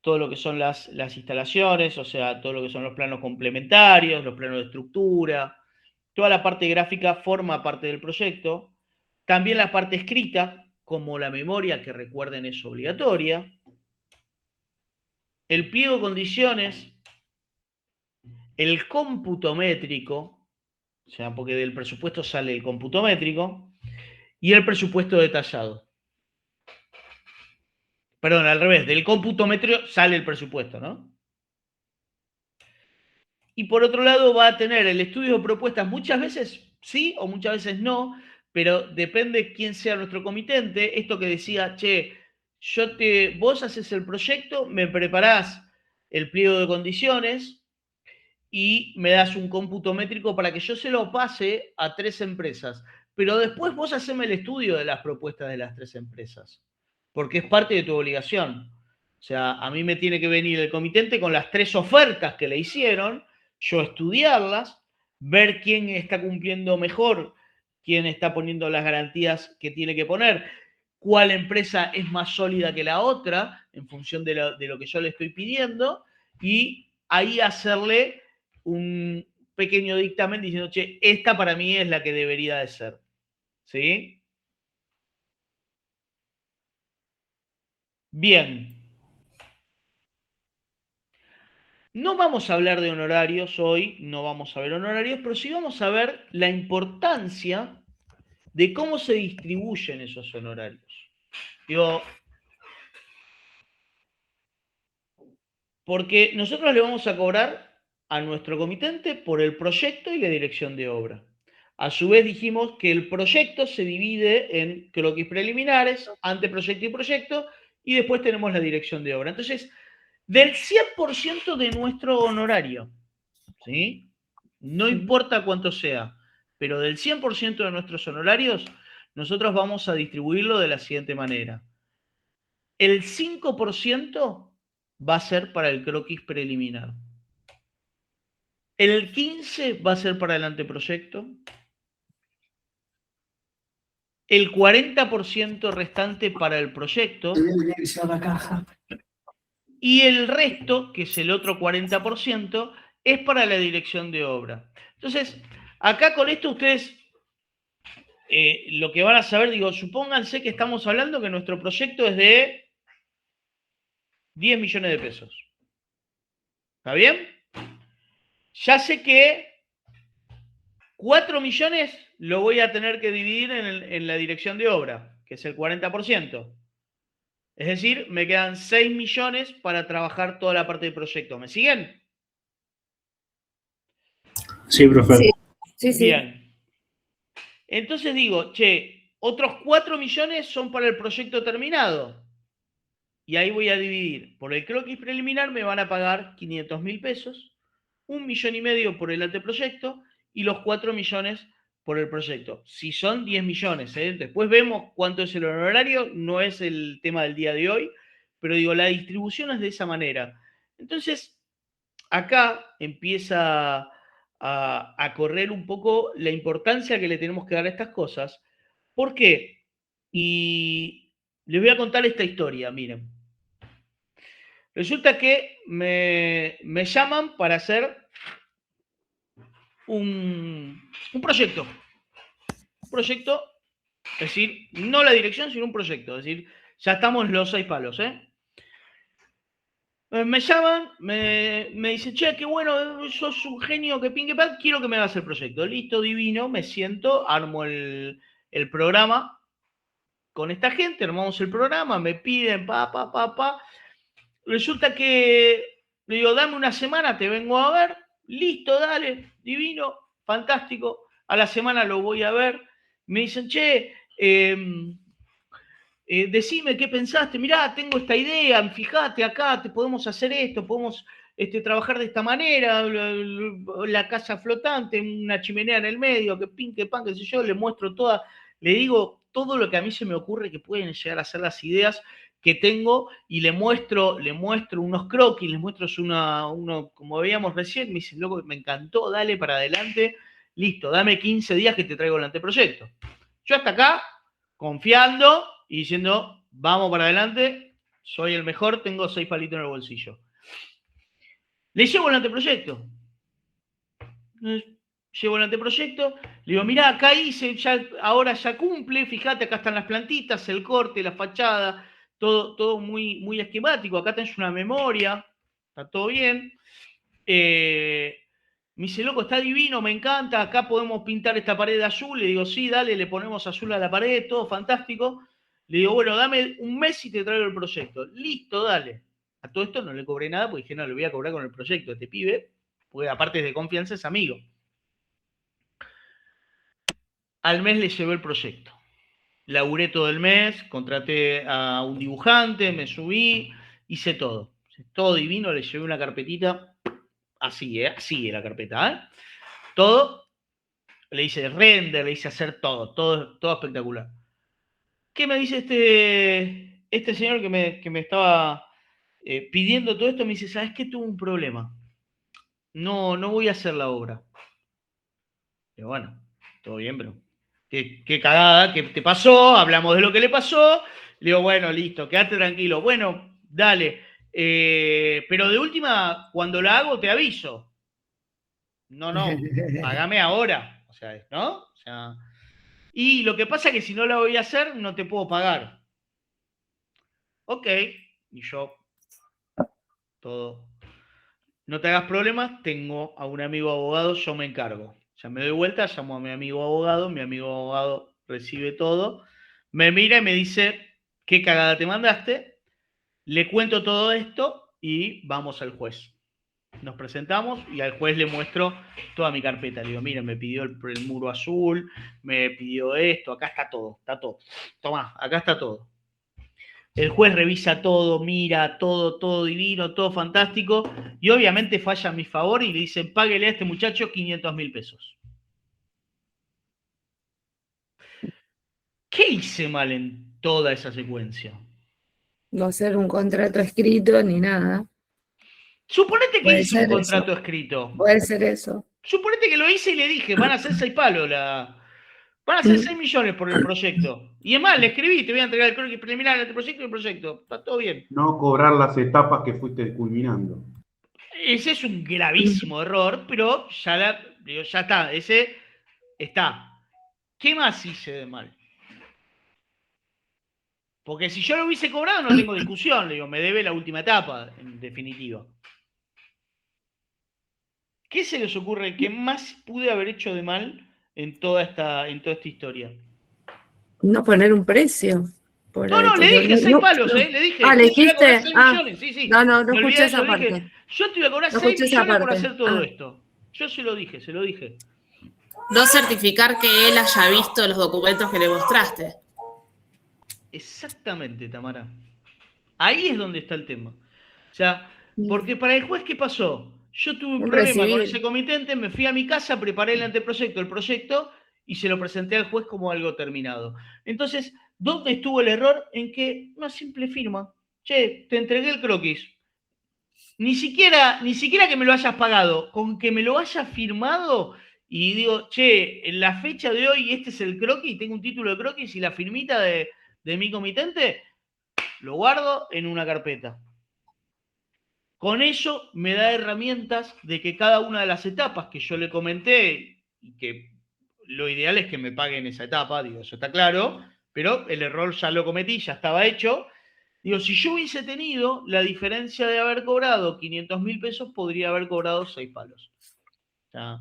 todo lo que son las instalaciones, o sea, todo lo que son los planos complementarios, los planos de estructura, toda la parte gráfica forma parte del proyecto. También la parte escrita, como la memoria, que recuerden es obligatoria. El pliego de condiciones, el cómputo métrico, o sea, porque del presupuesto sale el cómputo métrico, y el presupuesto detallado. Perdón, al revés, del cómputo métrico sale el presupuesto, ¿no? Y por otro lado va a tener el estudio de propuestas, muchas veces sí o muchas veces no, pero depende quién sea nuestro comitente. Esto que decía, che, vos haces el proyecto, me preparás el pliego de condiciones y me das un cómputo métrico para que yo se lo pase a 3 empresas. Pero después vos haceme el estudio de las propuestas de las 3 empresas, porque es parte de tu obligación. O sea, a mí me tiene que venir el comitente con las 3 ofertas que le hicieron, yo estudiarlas, ver quién está cumpliendo mejor, quién está poniendo las garantías que tiene que poner, cuál empresa es más sólida que la otra en función de lo que yo le estoy pidiendo, y ahí hacerle un pequeño dictamen diciendo, che, esta para mí es la que debería de ser. ¿Sí? Bien. No vamos a hablar de honorarios hoy, no vamos a ver honorarios, pero sí vamos a ver la importancia de cómo se distribuyen esos honorarios. Digo, porque nosotros le vamos a cobrar a nuestro comitente por el proyecto y la dirección de obra. A su vez dijimos que el proyecto se divide en croquis preliminares, anteproyecto y proyecto, y después tenemos la dirección de obra. Entonces, del 100% de nuestro honorario, ¿sí? No importa cuánto sea, pero del 100% de nuestros honorarios, nosotros vamos a distribuirlo de la siguiente manera. El 5% va a ser para el croquis preliminar. El 15% va a ser para el anteproyecto. El 40% restante para el proyecto. Y el resto, que es el otro 40%, es para la dirección de obra. Entonces, acá con esto ustedes lo que van a saber, digo, supónganse que estamos hablando que nuestro proyecto es de 10 millones de pesos. ¿Está bien? Ya sé que 4 millones lo voy a tener que dividir en la dirección de obra, que es el 40%. Es decir, me quedan 6 millones para trabajar toda la parte del proyecto. ¿Me siguen? Sí, profe. Sí, sí, sí. Bien. Entonces digo, che, otros 4 millones son para el proyecto terminado. Y ahí voy a dividir. Por el croquis preliminar me van a pagar 500.000 pesos, 1,5 millones por el anteproyecto y los 4 millones por el proyecto. Si son 10 millones, ¿eh? Después vemos cuánto es el honorario, no es el tema del día de hoy, pero digo, la distribución es de esa manera. Entonces, acá empieza a correr un poco la importancia que le tenemos que dar a estas cosas. ¿Por qué? Y les voy a contar esta historia, miren. Resulta que me llaman para hacer un proyecto. Un proyecto, es decir, no la dirección, sino un proyecto. Es decir, ya estamos los 6 palos, ¿eh? Me llaman, me dicen, che, qué bueno, sos un genio, que pin, que pan, quiero que me hagas el proyecto. Listo, divino, me siento, armo el programa con esta gente, armamos el programa, me piden, pa. Resulta que le digo, dame una semana, te vengo a ver. Listo, dale, divino, fantástico. A la semana lo voy a ver. Me dicen, che, decime qué pensaste. Mirá, tengo esta idea, fíjate acá, te podemos hacer esto, podemos trabajar de esta manera. La casa flotante, una chimenea en el medio, que pin, que pan, qué sé yo. Le muestro toda, le digo todo lo que a mí se me ocurre que pueden llegar a ser las ideas que tengo y le muestro unos croquis, les muestro uno como veíamos recién, me dice, loco, me encantó, dale para adelante, listo, dame 15 días que te traigo el anteproyecto. Yo hasta acá, confiando y diciendo, vamos para adelante, soy el mejor, tengo 6 palitos en el bolsillo. Le llevo el anteproyecto. Llevo el anteproyecto, le digo, mirá, acá hice, ahora ya cumple, fíjate, acá están las plantitas, el corte, la fachada, todo muy, muy esquemático, acá tenés una memoria, está todo bien. Me dice, loco, está divino, me encanta, acá podemos pintar esta pared de azul. Le digo, sí, dale, le ponemos azul a la pared, todo fantástico. Le digo, bueno, dame un mes y te traigo el proyecto. Listo, dale. A todo esto no le cobré nada, porque dije, no, le voy a cobrar con el proyecto a este pibe, porque aparte de confianza es amigo. Al mes le llevé el proyecto. Laburé todo el mes, contraté a un dibujante, me subí, hice todo. Todo divino, le llevé una carpetita, así, así la carpeta, todo. Le hice render, le hice hacer todo espectacular. ¿Qué me dice este señor que me estaba pidiendo todo esto? Me dice, ¿sabes qué? Tuve un problema. No voy a hacer la obra. Pero bueno, todo bien, pero qué cagada, ¿qué te pasó? Hablamos de lo que le pasó. Le digo, bueno, listo, quédate tranquilo. Bueno, dale. Pero de última, cuando la hago, te aviso. No, pagame ahora. O sea, ¿no? O sea, y lo que pasa es que si no la voy a hacer, no te puedo pagar. Ok. Y yo, todo. No te hagas problemas, tengo a un amigo abogado, yo me encargo. Ya me doy vuelta, llamo a mi amigo abogado recibe todo, me mira y me dice, ¿qué cagada te mandaste? Le cuento todo esto y vamos al juez. Nos presentamos y al juez le muestro toda mi carpeta. Le digo, mira, me pidió el muro azul, me pidió esto, acá está todo. Tomá, acá está todo. El juez revisa todo, mira todo divino, todo fantástico, y obviamente falla a mi favor y le dicen, páguele a este muchacho 500.000 pesos. ¿Qué hice mal en toda esa secuencia? No hacer un contrato escrito ni nada. Suponete que Puede hice un ser contrato eso. escrito. Puede ser eso. Suponete que lo hice y le dije, van a ser 6 palos van a ser 6 millones por el proyecto. Y es más, le escribí, te voy a entregar el croquis preliminar del proyecto y el proyecto. Está todo bien. No cobrar las etapas que fuiste culminando. Ese es un gravísimo error, pero ya está, ese está. ¿Qué más hice de mal? Porque si yo lo hubiese cobrado no tengo discusión, le digo, me debe la última etapa, en definitiva. ¿Qué se les ocurre? ¿Qué más pude haber hecho de mal en toda esta historia? No poner un precio. No, le dije 6 palos, le dije. Ah, ¿le Yo te iba a cobrar dijiste? 6 Ah, millones, sí. no Me olvidé escuché de esa eso, le dije, parte. yo te iba a cobrar No 6 escuché esa millones por parte. hacer todo esto. Yo se lo dije. No certificar que él haya visto los documentos que le mostraste. Exactamente, Tamara. Ahí es donde está el tema. O sea, porque para el juez, ¿qué pasó? Yo tuve un problema con ese comitente, me fui a mi casa, preparé el anteproyecto, el proyecto, y se lo presenté al juez como algo terminado. Entonces, ¿dónde estuvo el error? En que una simple firma. Che, te entregué el croquis. Ni siquiera que me lo hayas pagado, con que me lo hayas firmado y digo, che, en la fecha de hoy este es el croquis, tengo un título de croquis y la firmita de mi comitente, lo guardo en una carpeta. Con eso me da herramientas de que cada una de las etapas que yo le comenté, y que lo ideal es que me paguen esa etapa, digo, eso está claro, pero el error ya lo cometí, ya estaba hecho. Digo, si yo hubiese tenido la diferencia de haber cobrado 500.000 pesos, podría haber cobrado 6 palos. O sea,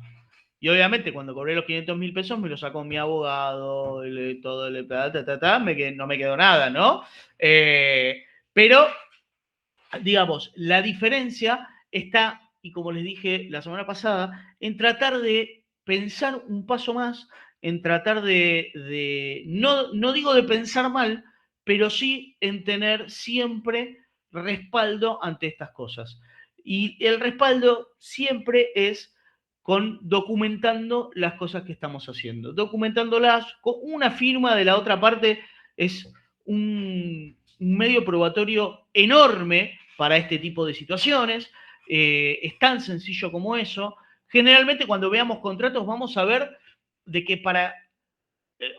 y obviamente cuando cobré los 500.000 pesos me lo sacó mi abogado, todo no me quedó nada, ¿no? Pero, digamos, la diferencia está, y como les dije la semana pasada, en tratar de pensar un paso más, en tratar no digo de pensar mal, pero sí en tener siempre respaldo ante estas cosas. Y el respaldo siempre es documentando las cosas que estamos haciendo. Documentándolas con una firma de la otra parte es un medio probatorio enorme para este tipo de situaciones. Es tan sencillo como eso. Generalmente cuando veamos contratos vamos a ver de que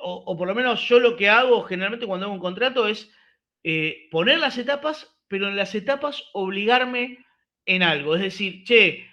o por lo menos yo lo que hago generalmente cuando hago un contrato es poner las etapas, pero en las etapas obligarme en algo. Es decir, che,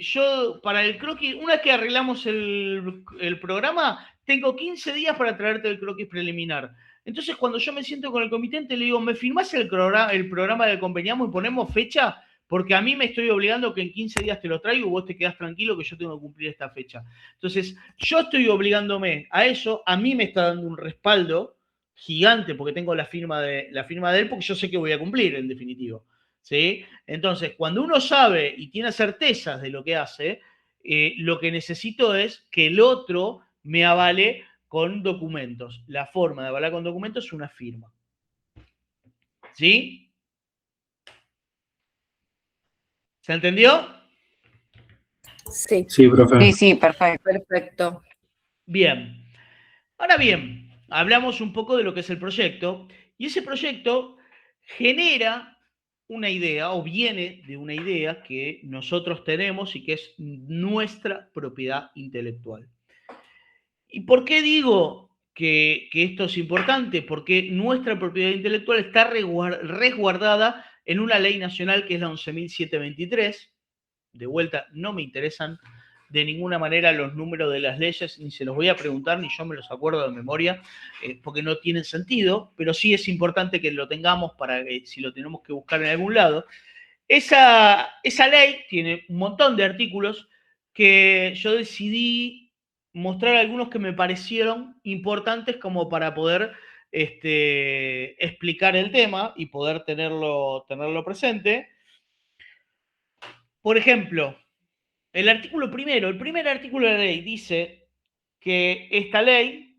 yo para el croquis, una vez que arreglamos el programa, tengo 15 días para traerte el croquis preliminar. Entonces, cuando yo me siento con el comitente, le digo, ¿me firmás el programa del conveniamos y ponemos fecha? Porque a mí me estoy obligando que en 15 días te lo traigo y vos te quedás tranquilo que yo tengo que cumplir esta fecha. Entonces, yo estoy obligándome a eso, a mí me está dando un respaldo gigante porque tengo la firma de él porque yo sé que voy a cumplir en definitivo. ¿Sí? Entonces, cuando uno sabe y tiene certezas de lo que hace, lo que necesito es que el otro me avale con documentos. La forma de avalar con documentos es una firma. ¿Sí? ¿Se entendió? Sí, Sí, profe. Sí, perfecto. perfecto. Bien. Ahora bien, hablamos un poco de lo que es el proyecto y ese proyecto genera una idea o viene de una idea que nosotros tenemos y que es nuestra propiedad intelectual. ¿Y por qué digo que esto es importante? Porque nuestra propiedad intelectual está resguardada en una ley nacional que es la 11.723. De vuelta, no me interesan de ninguna manera los números de las leyes, ni se los voy a preguntar, ni yo me los acuerdo de memoria, porque no tienen sentido, pero sí es importante que lo tengamos para que si lo tenemos que buscar en algún lado. Esa ley tiene un montón de artículos que yo decidí mostrar algunos que me parecieron importantes como para poder explicar el tema y poder tenerlo presente. Por ejemplo, el primer artículo de la ley dice que esta ley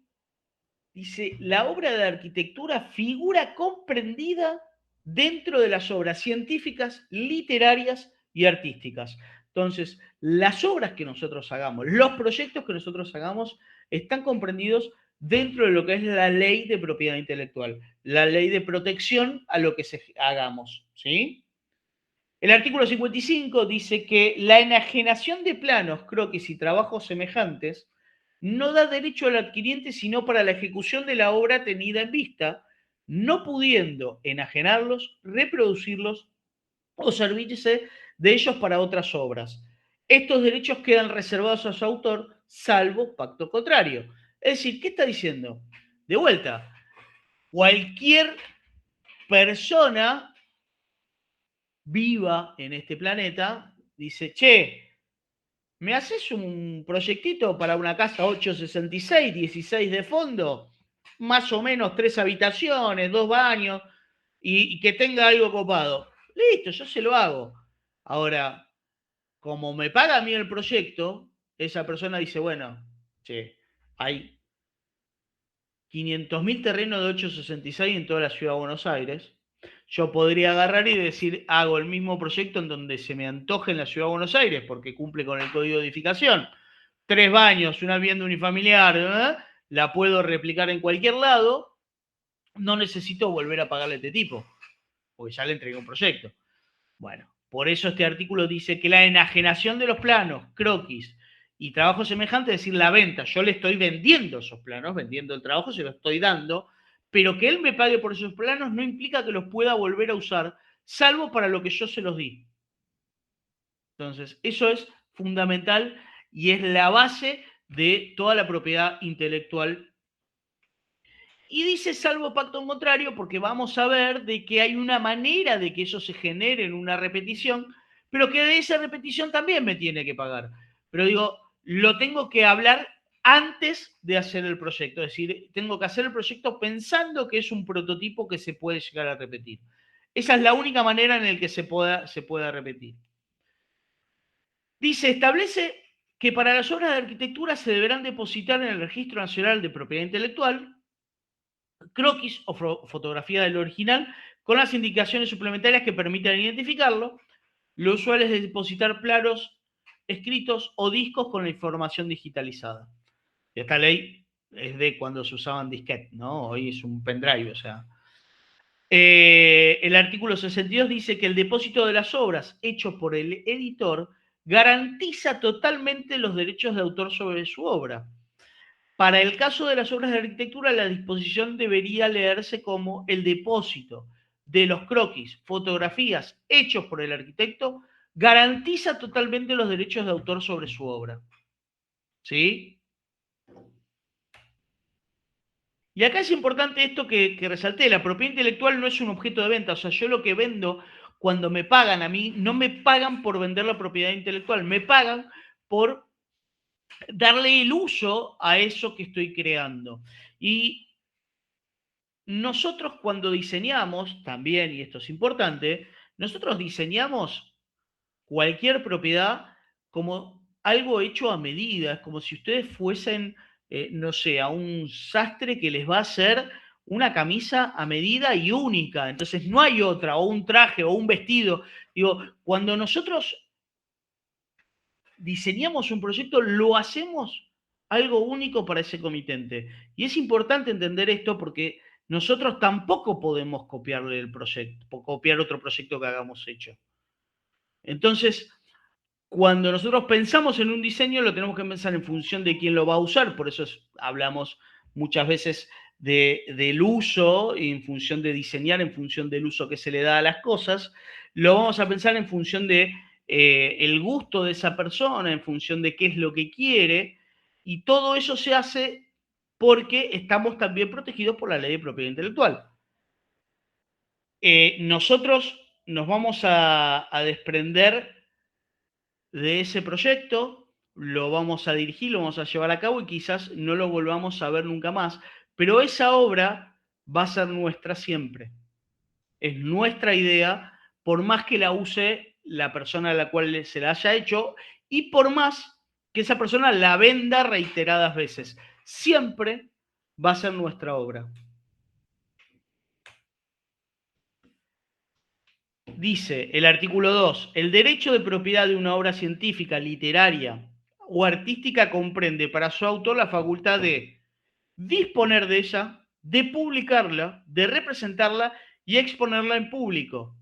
dice, la obra de arquitectura figura comprendida dentro de las obras científicas, literarias y artísticas. Entonces, las obras que nosotros hagamos, los proyectos que nosotros hagamos, están comprendidos dentro de lo que es la ley de propiedad intelectual, la ley de protección a lo que hagamos, ¿sí? El artículo 55 dice que la enajenación de planos, croquis y trabajos semejantes no da derecho al adquiriente sino para la ejecución de la obra tenida en vista, no pudiendo enajenarlos, reproducirlos o servirse de ellos para otras obras. Estos derechos quedan reservados a su autor, salvo pacto contrario. Es decir, ¿qué está diciendo? De vuelta, cualquier persona viva en este planeta dice, che, ¿me haces un proyectito para una casa 866, 16 de fondo? Más o menos 3 habitaciones, 2 baños y que tenga algo copado. Listo, yo se lo hago. Ahora, como me paga a mí el proyecto, esa persona dice, bueno, che, hay 500.000 terrenos de 866 en toda la ciudad de Buenos Aires. Yo podría agarrar y decir, hago el mismo proyecto en donde se me antoje en la ciudad de Buenos Aires, porque cumple con el código de edificación. 3 baños, una vivienda unifamiliar, ¿eh? La puedo replicar en cualquier lado, no necesito volver a pagarle a este tipo, porque ya le entregué un proyecto. Bueno, por eso este artículo dice que la enajenación de los planos, croquis y trabajo semejante, es decir, la venta, yo le estoy vendiendo esos planos, vendiendo el trabajo, se lo estoy dando, pero que él me pague por esos planos no implica que los pueda volver a usar, salvo para lo que yo se los di. Entonces, eso es fundamental y es la base de toda la propiedad intelectual. Y dice salvo pacto contrario porque vamos a ver de que hay una manera de que eso se genere en una repetición, pero que de esa repetición también me tiene que pagar. Pero digo, lo tengo que hablar antes de hacer el proyecto. Es decir, tengo que hacer el proyecto pensando que es un prototipo que se puede llegar a repetir. Esa es la única manera en la que se pueda repetir. Dice, establece que para las obras de arquitectura se deberán depositar en el Registro Nacional de Propiedad Intelectual croquis o fotografía del original con las indicaciones suplementarias que permitan identificarlo. Lo usual es depositar planos escritos o discos con la información digitalizada. Y esta ley es de cuando se usaban disquetes, ¿no? Hoy es un pendrive, o sea. El artículo 62 dice que el depósito de las obras hecho por el editor garantiza totalmente los derechos de autor sobre su obra. Para el caso de las obras de arquitectura, la disposición debería leerse como el depósito de los croquis, fotografías hechos por el arquitecto, garantiza totalmente los derechos de autor sobre su obra. ¿Sí? Y acá es importante esto que resalté, la propiedad intelectual no es un objeto de venta, o sea, yo lo que vendo, cuando me pagan a mí, no me pagan por vender la propiedad intelectual, me pagan por darle el uso a eso que estoy creando. Y nosotros cuando diseñamos, también, y esto es importante, nosotros diseñamos cualquier propiedad como algo hecho a medida, es como si ustedes fuesen, no sé, a un sastre que les va a hacer una camisa a medida y única, entonces no hay otra, o un traje, o un vestido. Digo, cuando nosotros diseñamos un proyecto, lo hacemos algo único para ese comitente. Y es importante entender esto porque nosotros tampoco podemos copiarle el proyecto, copiar otro proyecto que hagamos hecho. Entonces, cuando nosotros pensamos en un diseño, lo tenemos que pensar en función de quién lo va a usar. Por eso hablamos muchas veces del uso, y en función de diseñar, en función del uso que se le da a las cosas. Lo vamos a pensar en función de el gusto de esa persona, en función de qué es lo que quiere. Y todo eso se hace porque estamos también protegidos por la ley de propiedad intelectual. Nosotros nos vamos a desprender de ese proyecto, lo vamos a dirigir, lo vamos a llevar a cabo y quizás no lo volvamos a ver nunca más, pero esa obra va a ser nuestra siempre. Es nuestra idea, por más que la use la persona a la cual se la haya hecho y por más que esa persona la venda reiteradas veces. Siempre va a ser nuestra obra. Dice el artículo 2, el derecho de propiedad de una obra científica, literaria o artística comprende para su autor la facultad de disponer de ella, de publicarla, de representarla y exponerla en público,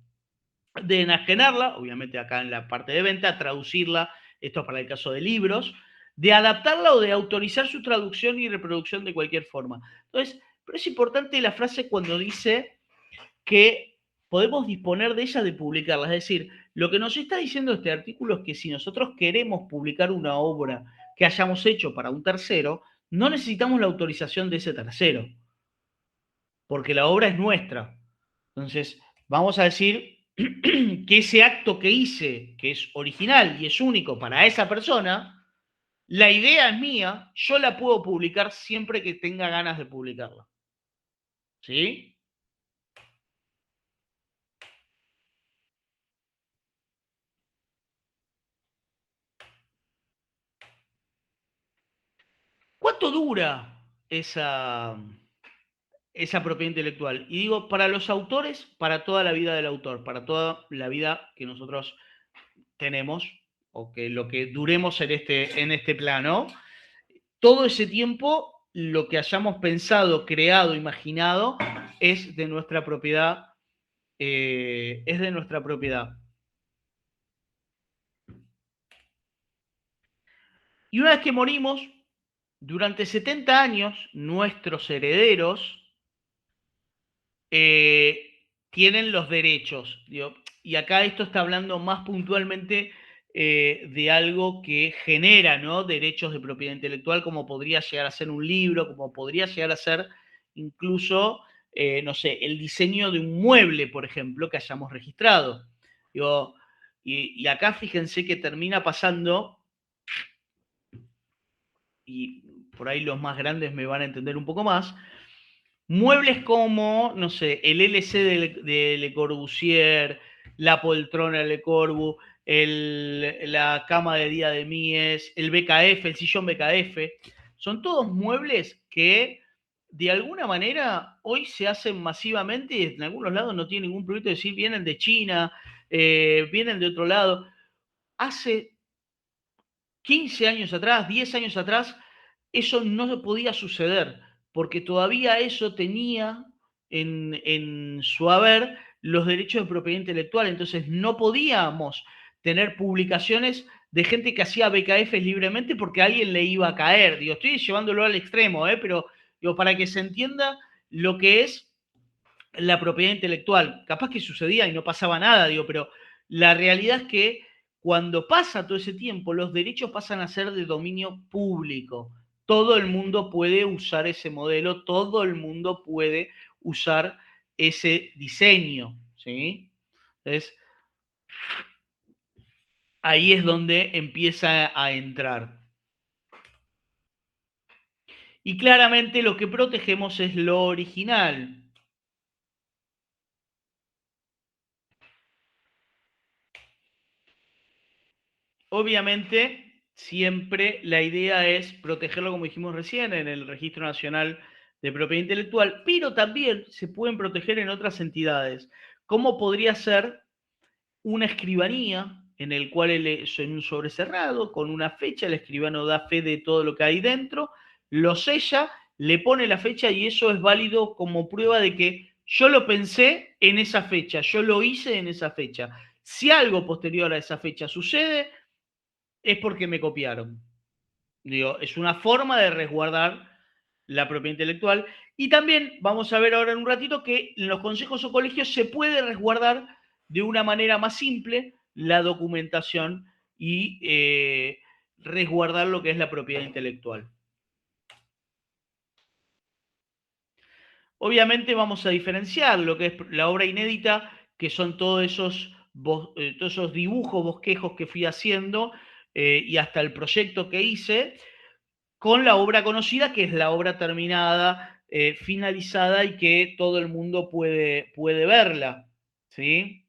de enajenarla, obviamente acá en la parte de venta, traducirla, esto es para el caso de libros, de adaptarla o de autorizar su traducción y reproducción de cualquier forma. Entonces, pero es importante la frase cuando dice que podemos disponer de ella, de publicarla. Es decir, lo que nos está diciendo este artículo es que si nosotros queremos publicar una obra que hayamos hecho para un tercero, no necesitamos la autorización de ese tercero, porque la obra es nuestra. Entonces, vamos a decir que ese acto que hice, que es original y es único para esa persona, la idea es mía, yo la puedo publicar siempre que tenga ganas de publicarla. ¿Sí? ¿Cuánto dura esa propiedad intelectual? Y digo, para los autores, para toda la vida del autor, para toda la vida que nosotros tenemos, o que lo que duremos en este plano, todo ese tiempo, lo que hayamos pensado, creado, imaginado, es de nuestra propiedad. Es de nuestra propiedad. Y una vez que morimos, durante 70 años, nuestros herederos tienen los derechos. Digo, y acá esto está hablando más puntualmente de algo que genera, ¿no?, derechos de propiedad intelectual, como podría llegar a ser un libro, como podría llegar a ser incluso, no sé, el diseño de un mueble, por ejemplo, que hayamos registrado. Digo, y acá fíjense que termina pasando, y por ahí los más grandes me van a entender un poco más, muebles como, no sé, el LC de Le Corbusier, la poltrona de Le Corbu, la cama de día de Mies, el BKF, el sillón BKF, son todos muebles que de alguna manera hoy se hacen masivamente y en algunos lados no tienen ningún problema de decir vienen de China, vienen de otro lado. Hace 15 años atrás, 10 años atrás, eso no podía suceder, porque todavía eso tenía en su haber los derechos de propiedad intelectual, entonces no podíamos tener publicaciones de gente que hacía BKFs libremente porque a alguien le iba a caer. Digo, estoy llevándolo al extremo, pero digo, para que se entienda lo que es la propiedad intelectual. Capaz que sucedía y no pasaba nada, digo, pero la realidad es que cuando pasa todo ese tiempo, los derechos pasan a ser de dominio público. Todo el mundo puede usar ese modelo, todo el mundo puede usar ese diseño, ¿sí? Entonces, ahí es donde empieza a entrar. Y claramente lo que protegemos es lo original. Obviamente, siempre la idea es protegerlo, como dijimos recién, en el Registro Nacional de Propiedad Intelectual, pero también se pueden proteger en otras entidades, como podría ser una escribanía, en el cual en un sobre cerrado, con una fecha, el escribano da fe de todo lo que hay dentro, lo sella, le pone la fecha y eso es válido como prueba de que yo lo pensé en esa fecha, yo lo hice en esa fecha. Si algo posterior a esa fecha sucede, es porque me copiaron. Digo, es una forma de resguardar la propiedad intelectual. Y también vamos a ver ahora en un ratito que en los consejos o colegios se puede resguardar de una manera más simple la documentación y resguardar lo que es la propiedad intelectual. Obviamente vamos a diferenciar lo que es la obra inédita, que son todos esos dibujos, bosquejos que fui haciendo y hasta el proyecto que hice, con la obra conocida, que es la obra terminada, finalizada y que todo el mundo puede verla, ¿sí?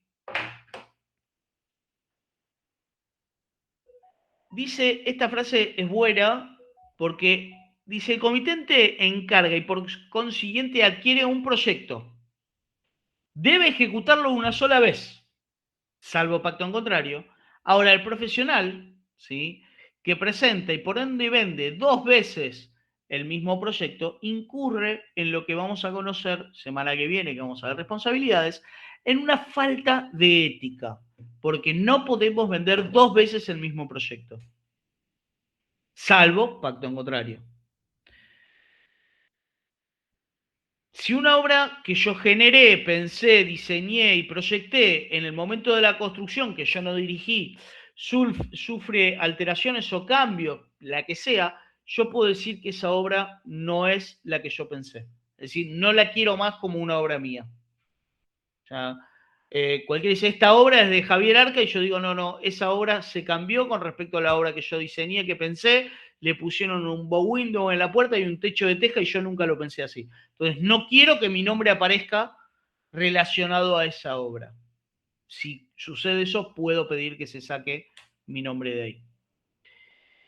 Dice, esta frase es buena porque dice, el comitente encarga y por consiguiente adquiere un proyecto. Debe ejecutarlo una sola vez, salvo pacto en contrario. Ahora, el profesional, ¿sí?, que presenta y por ende vende 2 veces el mismo proyecto, incurre en lo que vamos a conocer semana que viene, que vamos a ver responsabilidades, en una falta de ética, porque no podemos vender 2 veces el mismo proyecto, salvo pacto en contrario. Si una obra que yo generé, pensé, diseñé y proyecté en el momento de la construcción, que yo no dirigí, sufre alteraciones o cambios, la que sea, yo puedo decir que esa obra no es la que yo pensé. Es decir, no la quiero más como una obra mía. O sea, cualquiera dice, esta obra es de Javier Arca, y yo digo, no, esa obra se cambió con respecto a la obra que yo diseñé, que pensé, le pusieron un bow window en la puerta y un techo de teja y yo nunca lo pensé así. Entonces, no quiero que mi nombre aparezca relacionado a esa obra. Si sucede eso, puedo pedir que se saque mi nombre de ahí.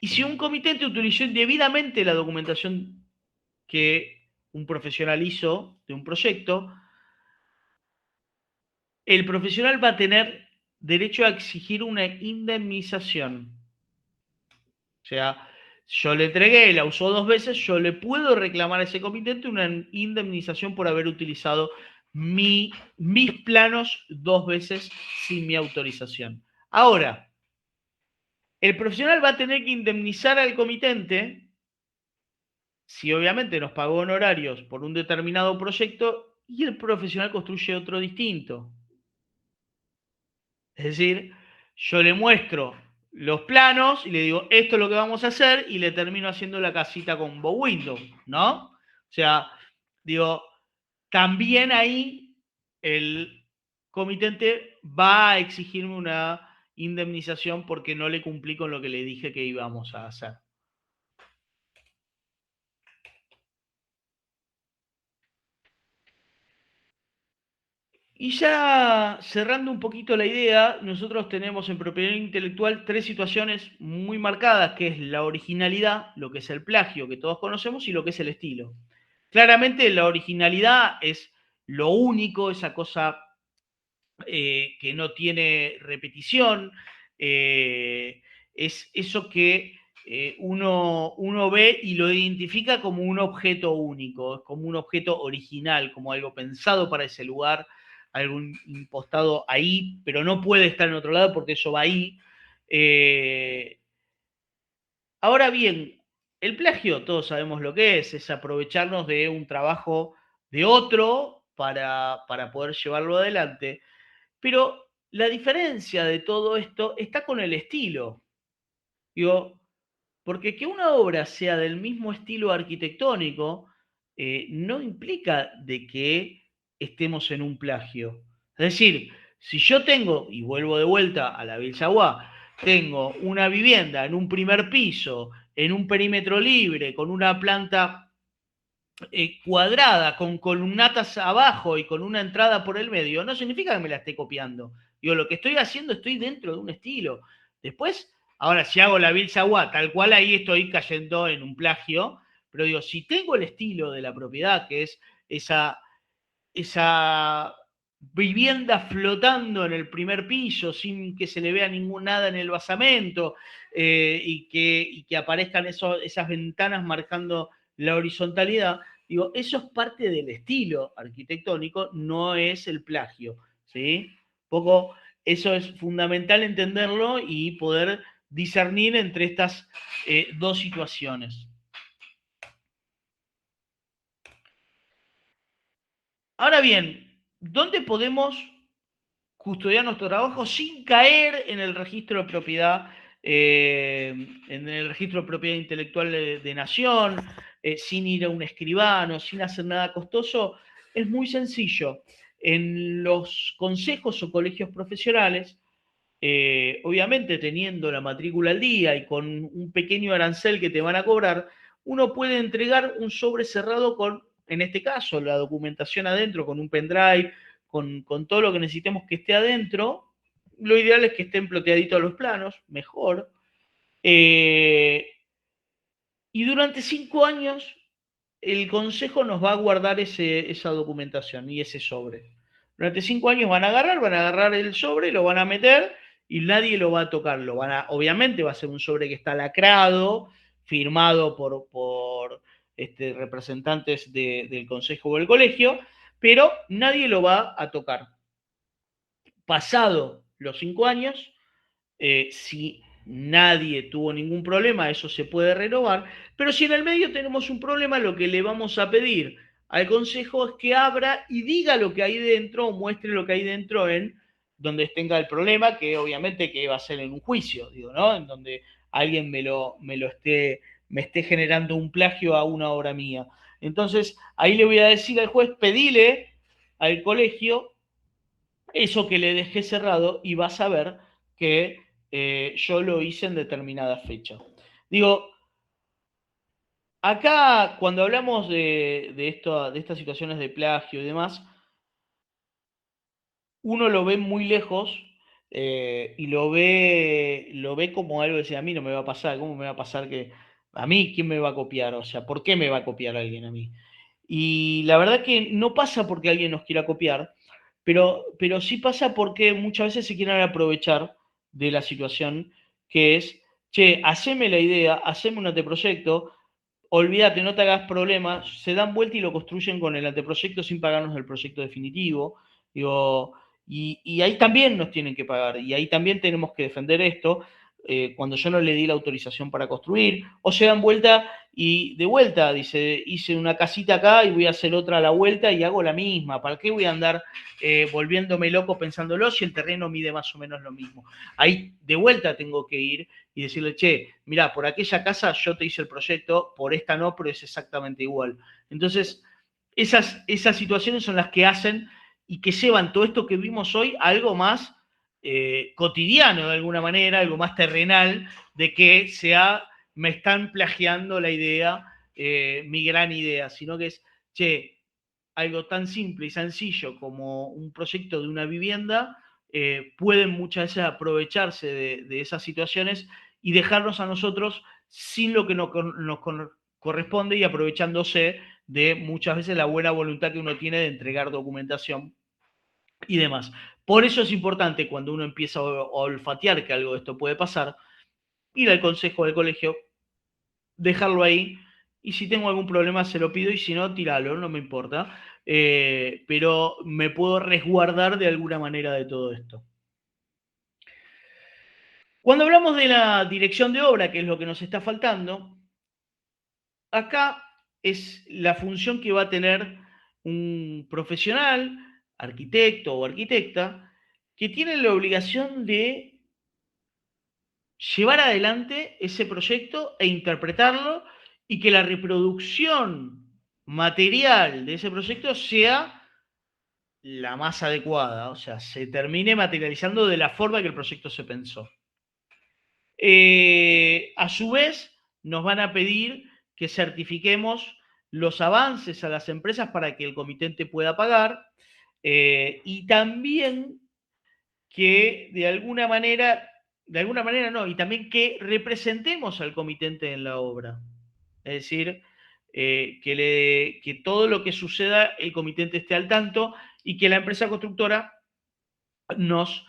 Y si un comitente utilizó indebidamente la documentación que un profesional hizo de un proyecto, el profesional va a tener derecho a exigir una indemnización. O sea, yo le entregué, la usó 2 veces, yo le puedo reclamar a ese comitente una indemnización por haber utilizado mis planos 2 veces sin mi autorización. Ahora, el profesional va a tener que indemnizar al comitente si obviamente nos pagó honorarios por un determinado proyecto y el profesional construye otro distinto. Es decir, yo le muestro los planos y le digo, esto es lo que vamos a hacer, y le termino haciendo la casita con bow window, ¿no? O sea, digo, también ahí el comitente va a exigirme una indemnización porque no le cumplí con lo que le dije que íbamos a hacer. Y ya cerrando un poquito la idea, nosotros tenemos en propiedad intelectual 3 situaciones muy marcadas, que es la originalidad, lo que es el plagio, que todos conocemos, y lo que es el estilo. Claramente la originalidad es lo único, esa cosa que no tiene repetición, es eso que uno ve y lo identifica como un objeto único, como un objeto original, como algo pensado para ese lugar, algo impostado ahí, pero no puede estar en otro lado porque eso va ahí. Ahora bien, el plagio, todos sabemos lo que es aprovecharnos de un trabajo de otro para poder llevarlo adelante. Pero la diferencia de todo esto está con el estilo. Digo, porque que una obra sea del mismo estilo arquitectónico no implica de que estemos en un plagio. Es decir, si yo tengo, y vuelvo de vuelta a la Villa, tengo una vivienda en un primer piso, en un perímetro libre, con una planta cuadrada, con columnatas abajo y con una entrada por el medio, no significa que me la esté copiando. Digo, lo que estoy haciendo, estoy dentro de un estilo. Después, ahora si hago la Villa tal cual, ahí estoy cayendo en un plagio, pero digo, si tengo el estilo de la propiedad, que es esa vivienda flotando en el primer piso sin que se le vea nada en el basamento y que aparezcan esas ventanas marcando la horizontalidad, digo, eso es parte del estilo arquitectónico, no es el plagio, ¿sí? Poco, eso es fundamental entenderlo y poder discernir entre estas dos situaciones. Ahora bien, ¿dónde podemos custodiar nuestro trabajo sin caer en el registro de propiedad, en el registro de propiedad intelectual de Nación, sin ir a un escribano, sin hacer nada costoso? Es muy sencillo. En los consejos o colegios profesionales, obviamente teniendo la matrícula al día y con un pequeño arancel que te van a cobrar, uno puede entregar un sobre cerrado con, en este caso, la documentación adentro, con un pendrive, con todo lo que necesitemos que esté adentro. Lo ideal es que estén ploteaditos los planos, mejor. Y durante 5 años, el consejo nos va a guardar esa documentación y ese sobre. Durante 5 años van a agarrar el sobre, lo van a meter y nadie lo va a tocar. Obviamente va a ser un sobre que está lacrado, firmado por representantes del consejo o del colegio, pero nadie lo va a tocar. Pasado los 5 años, si nadie tuvo ningún problema, eso se puede renovar, pero si en el medio tenemos un problema, lo que le vamos a pedir al consejo es que abra y diga lo que hay dentro, o muestre lo que hay dentro en donde tenga el problema, que obviamente que va a ser en un juicio, digo, ¿no? En donde alguien me esté generando un plagio a una obra mía. Entonces, ahí le voy a decir al juez, pedile al colegio eso que le dejé cerrado y vas a ver que yo lo hice en determinada fecha. Digo, acá cuando hablamos de estas situaciones de plagio y demás, uno lo ve muy lejos y lo ve como algo de decir, a mí no me va a pasar, ¿cómo me va a pasar que a mí quién me va a copiar? O sea, ¿por qué me va a copiar alguien a mí? Y la verdad que no pasa porque alguien nos quiera copiar, pero sí pasa porque muchas veces se quieren aprovechar de la situación que es, che, haceme la idea, haceme un anteproyecto, olvídate, no te hagas problemas, se dan vuelta y lo construyen con el anteproyecto sin pagarnos el proyecto definitivo. Digo, y ahí también nos tienen que pagar, y ahí también tenemos que defender esto. Cuando yo no le di la autorización para construir, o se dan vuelta y de vuelta, dice, hice una casita acá y voy a hacer otra a la vuelta y hago la misma. ¿Para qué voy a andar volviéndome loco pensándolo si el terreno mide más o menos lo mismo? Ahí de vuelta tengo que ir y decirle, che, mirá, por aquella casa yo te hice el proyecto, por esta no, pero es exactamente igual. Entonces, esas situaciones son las que hacen y que llevan todo esto que vimos hoy a algo más cotidiano de alguna manera, algo más terrenal, de que me están plagiando la idea, mi gran idea, sino que es, che, algo tan simple y sencillo como un proyecto de una vivienda, pueden muchas veces aprovecharse de esas situaciones y dejarnos a nosotros sin lo que nos corresponde y aprovechándose de muchas veces la buena voluntad que uno tiene de entregar documentación y demás. Por eso es importante cuando uno empieza a olfatear que algo de esto puede pasar, ir al consejo del colegio, dejarlo ahí, y si tengo algún problema se lo pido y si no, tiralo, no me importa. Pero me puedo resguardar de alguna manera de todo esto. Cuando hablamos de la dirección de obra, que es lo que nos está faltando, acá es la función que va a tener un profesional, arquitecto o arquitecta, que tiene la obligación de llevar adelante ese proyecto e interpretarlo y que la reproducción material de ese proyecto sea la más adecuada, o sea, se termine materializando de la forma que el proyecto se pensó. A su vez, nos van a pedir que certifiquemos los avances a las empresas para que el comitente pueda pagar y también que de alguna manera no, y también que representemos al comitente en la obra. Es decir, que todo lo que suceda, el comitente esté al tanto y que la empresa constructora nos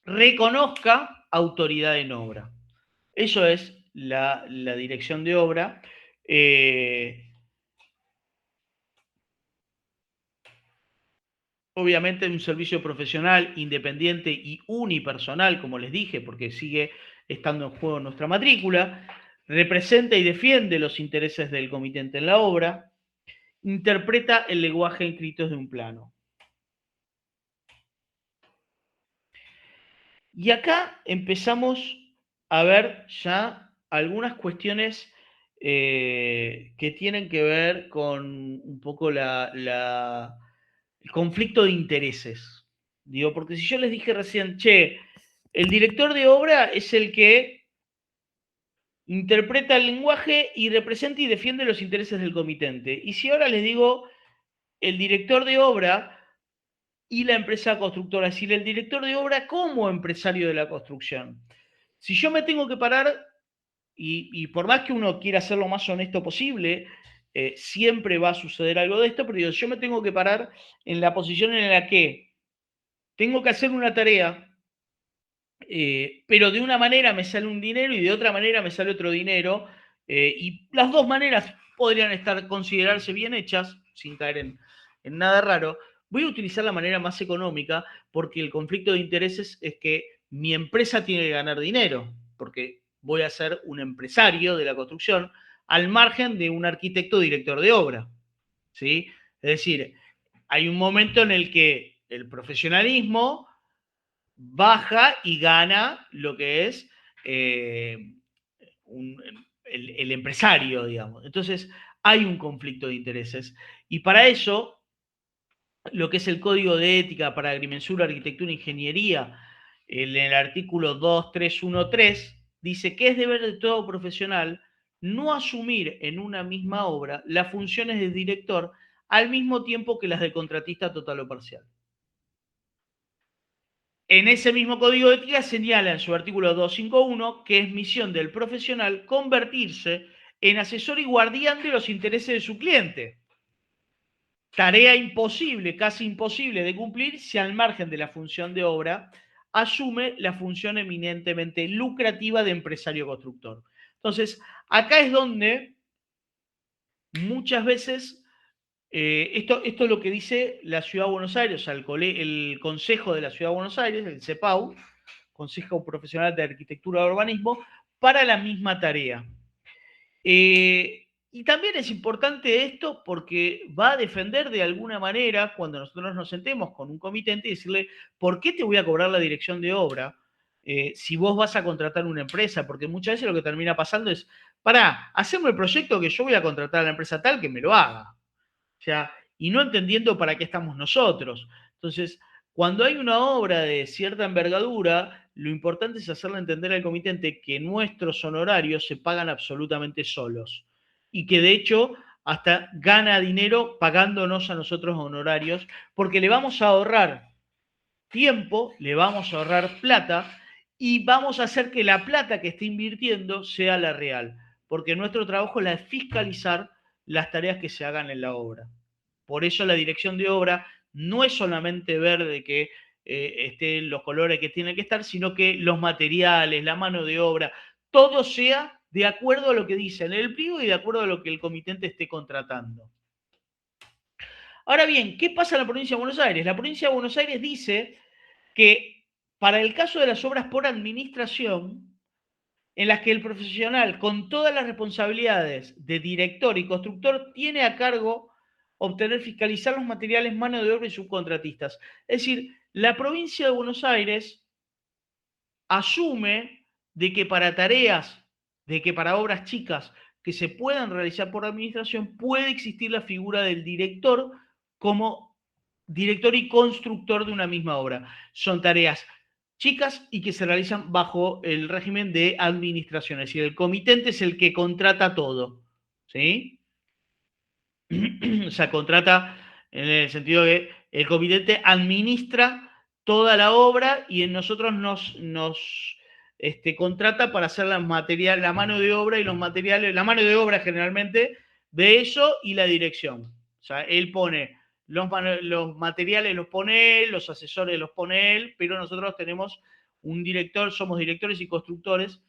reconozca autoridad en obra. Eso es la dirección de obra. Obviamente un servicio profesional, independiente y unipersonal, como les dije, porque sigue estando en juego nuestra matrícula, representa y defiende los intereses del comitente en la obra, interpreta el lenguaje escrito de un plano. Y acá empezamos a ver ya algunas cuestiones que tienen que ver con un poco el conflicto de intereses. Digo, porque si yo les dije recién, che, el director de obra es el que interpreta el lenguaje y representa y defiende los intereses del comitente. Y si ahora les digo, el director de obra y la empresa constructora, es decir, el director de obra como empresario de la construcción. Si yo me tengo que parar, y por más que uno quiera ser lo más honesto posible, siempre va a suceder algo de esto, pero yo me tengo que parar en la posición en la que tengo que hacer una tarea, pero de una manera me sale un dinero y de otra manera me sale otro dinero, y las dos maneras podrían considerarse bien hechas, sin caer en nada raro. Voy a utilizar la manera más económica porque el conflicto de intereses es que mi empresa tiene que ganar dinero, porque voy a ser un empresario de la construcción al margen de un arquitecto director de obra, ¿sí? Es decir, hay un momento en el que el profesionalismo baja y gana lo que es el empresario, digamos. Entonces, hay un conflicto de intereses. Y para eso, lo que es el Código de Ética para Agrimensura, Arquitectura e Ingeniería, en el artículo 2313, dice que es deber de todo profesional no asumir en una misma obra las funciones de director al mismo tiempo que las de contratista total o parcial. En ese mismo Código de Ética señala en su artículo 251 que es misión del profesional convertirse en asesor y guardián de los intereses de su cliente. Tarea imposible, casi imposible de cumplir si al margen de la función de obra asume la función eminentemente lucrativa de empresario constructor. Entonces, acá es donde muchas veces, esto es lo que dice la Ciudad de Buenos Aires, o sea, el Consejo de la Ciudad de Buenos Aires, el CEPAU, Consejo Profesional de Arquitectura y Urbanismo, para la misma tarea. Y también es importante esto porque va a defender de alguna manera, cuando nosotros nos sentemos con un comitente, y decirle, ¿por qué te voy a cobrar la dirección de obra si vos vas a contratar una empresa? Porque muchas veces lo que termina pasando es, pará, hacemos el proyecto que yo voy a contratar a la empresa tal que me lo haga. O sea, y no entendiendo para qué estamos nosotros. Entonces, cuando hay una obra de cierta envergadura, lo importante es hacerle entender al comitente que nuestros honorarios se pagan absolutamente solos y que de hecho hasta gana dinero pagándonos a nosotros honorarios porque le vamos a ahorrar tiempo, le vamos a ahorrar plata y vamos a hacer que la plata que esté invirtiendo sea la real, porque nuestro trabajo es fiscalizar las tareas que se hagan en la obra. Por eso la dirección de obra no es solamente ver de que estén los colores que tienen que estar, sino que los materiales, la mano de obra, todo sea de acuerdo a lo que dice en el pliego y de acuerdo a lo que el comitente esté contratando. Ahora bien, ¿qué pasa en la provincia de Buenos Aires? La provincia de Buenos Aires dice que para el caso de las obras por administración, en las que el profesional, con todas las responsabilidades de director y constructor, tiene a cargo obtener, fiscalizar los materiales, mano de obra y subcontratistas. Es decir, la provincia de Buenos Aires asume de que para tareas, de que para obras chicas que se puedan realizar por administración, puede existir la figura del director como director y constructor de una misma obra. Son tareas chicas y que se realizan bajo el régimen de administración, es decir, el comitente es el que contrata todo, ¿sí? O sea, contrata en el sentido de que el comitente administra toda la obra y en nosotros nos contrata para hacer la mano de obra y los materiales, la mano de obra generalmente de eso y la dirección. O sea, él pone los materiales, los pone él, los asesores los pone él, pero nosotros tenemos un director, somos directores y constructores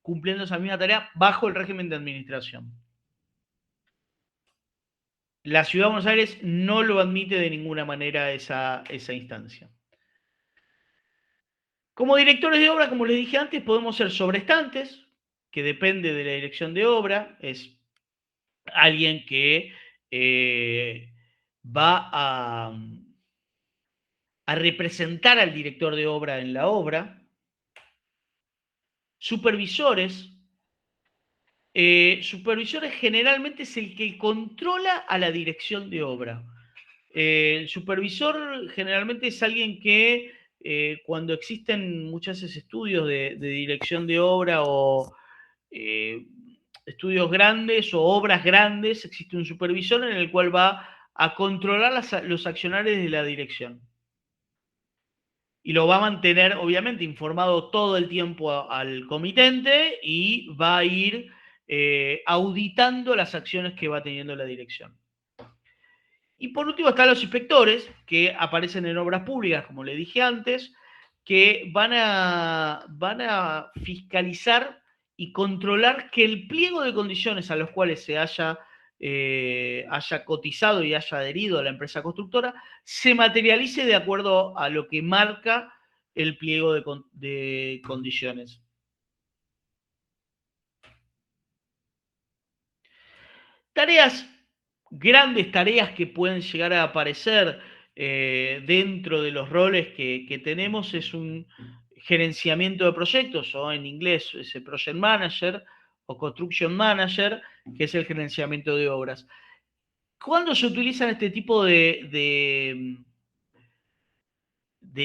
cumpliendo esa misma tarea bajo el régimen de administración. La Ciudad de Buenos Aires no lo admite de ninguna manera esa instancia. Como directores de obra, como les dije antes, podemos ser sobrestantes, que depende de la dirección de obra, es alguien que va a representar al director de obra en la obra. Supervisores. Supervisores generalmente es el que controla a la dirección de obra. El supervisor generalmente es alguien que cuando existen muchas veces estudios de dirección de obra o estudios grandes o obras grandes, existe un supervisor en el cual va a controlar los accionarios de la dirección. Y lo va a mantener, obviamente, informado todo el tiempo al comitente y va a ir auditando las acciones que va teniendo la dirección. Y por último están los inspectores, que aparecen en obras públicas, como le dije antes, que van a fiscalizar y controlar que el pliego de condiciones a los cuales se haya cotizado y haya adherido a la empresa constructora se materialice de acuerdo a lo que marca el pliego de condiciones. Grandes tareas que pueden llegar a aparecer dentro de los roles que tenemos es un gerenciamiento de proyectos, o en inglés es el Project Manager o Construction Manager, que es el gerenciamiento de obras. ¿Cuándo se utilizan este tipo de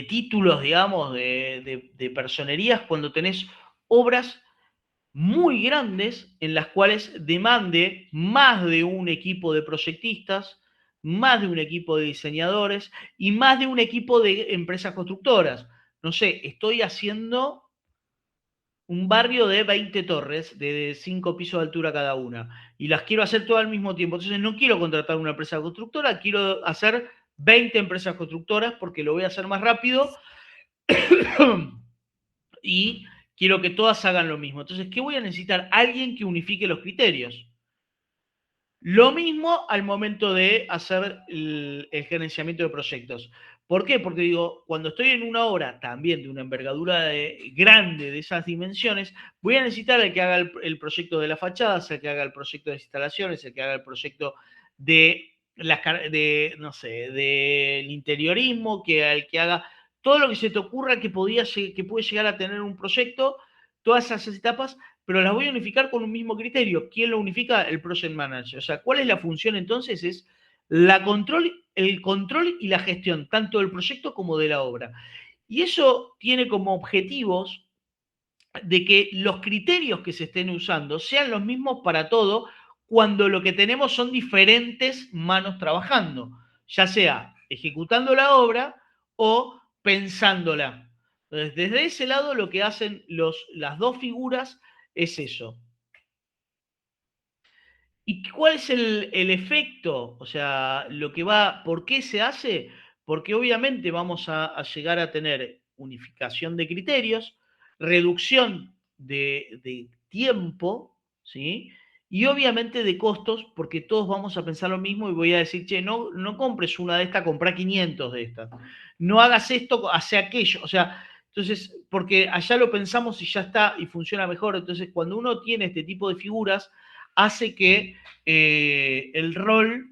títulos, digamos, de personerías? Cuando tenés obras muy grandes en las cuales demande más de un equipo de proyectistas, más de un equipo de diseñadores y más de un equipo de empresas constructoras. No sé, estoy haciendo un barrio de 20 torres de 5 pisos de altura cada una y las quiero hacer todas al mismo tiempo. Entonces no quiero contratar una empresa constructora, quiero hacer 20 empresas constructoras porque lo voy a hacer más rápido y quiero que todas hagan lo mismo. Entonces, ¿qué voy a necesitar? Alguien que unifique los criterios. Lo mismo al momento de hacer el gerenciamiento de proyectos. ¿Por qué? Porque digo, cuando estoy en una obra también de una envergadura grande de esas dimensiones, voy a necesitar al que haga el proyecto de las fachadas, el que haga el proyecto de las instalaciones, el que haga el proyecto del interiorismo, el que haga todo lo que se te ocurra que puede llegar a tener un proyecto, todas esas etapas, pero las voy a unificar con un mismo criterio. ¿Quién lo unifica? El Project Manager. O sea, ¿cuál es la función entonces? Es el control y la gestión, tanto del proyecto como de la obra. Y eso tiene como objetivos de que los criterios que se estén usando sean los mismos para todo, cuando lo que tenemos son diferentes manos trabajando, ya sea ejecutando la obra o pensándola. Entonces, desde ese lado lo que hacen las dos figuras es eso. ¿Y cuál es el efecto? O sea, ¿por qué se hace? Porque obviamente vamos a llegar a tener unificación de criterios, reducción de tiempo, ¿sí? Y obviamente de costos, porque todos vamos a pensar lo mismo y voy a decir, che, no compres una de estas, comprá 500 de estas. No hagas esto, hace aquello. O sea, Entonces, porque allá lo pensamos y ya está y funciona mejor. Entonces, cuando uno tiene este tipo de figuras, hace que el rol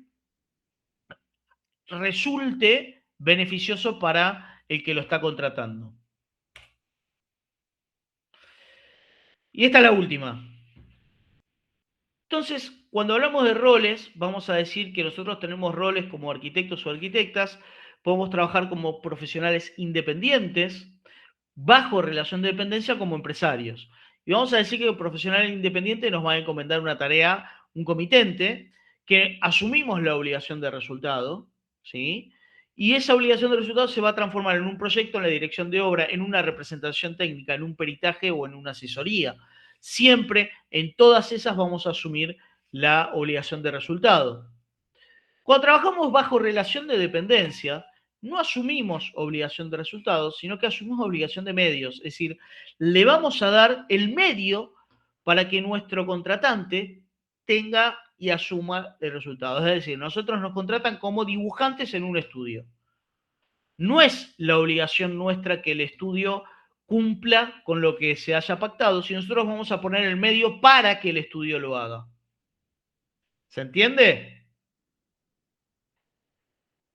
resulte beneficioso para el que lo está contratando. Y esta es la última. Entonces, cuando hablamos de roles, vamos a decir que nosotros tenemos roles como arquitectos o arquitectas, podemos trabajar como profesionales independientes, bajo relación de dependencia como empresarios. Y vamos a decir que el profesional independiente nos va a encomendar una tarea, un comitente, que asumimos la obligación de resultado, ¿sí? Y esa obligación de resultado se va a transformar en un proyecto, en la dirección de obra, en una representación técnica, en un peritaje o en una asesoría. Siempre en todas esas vamos a asumir la obligación de resultado. Cuando trabajamos bajo relación de dependencia, no asumimos obligación de resultados, sino que asumimos obligación de medios. Es decir, le vamos a dar el medio para que nuestro contratante tenga y asuma el resultado. Es decir, nosotros nos contratan como dibujantes en un estudio. No es la obligación nuestra que el estudio cumpla con lo que se haya pactado, sino nosotros vamos a poner el medio para que el estudio lo haga. ¿Se entiende?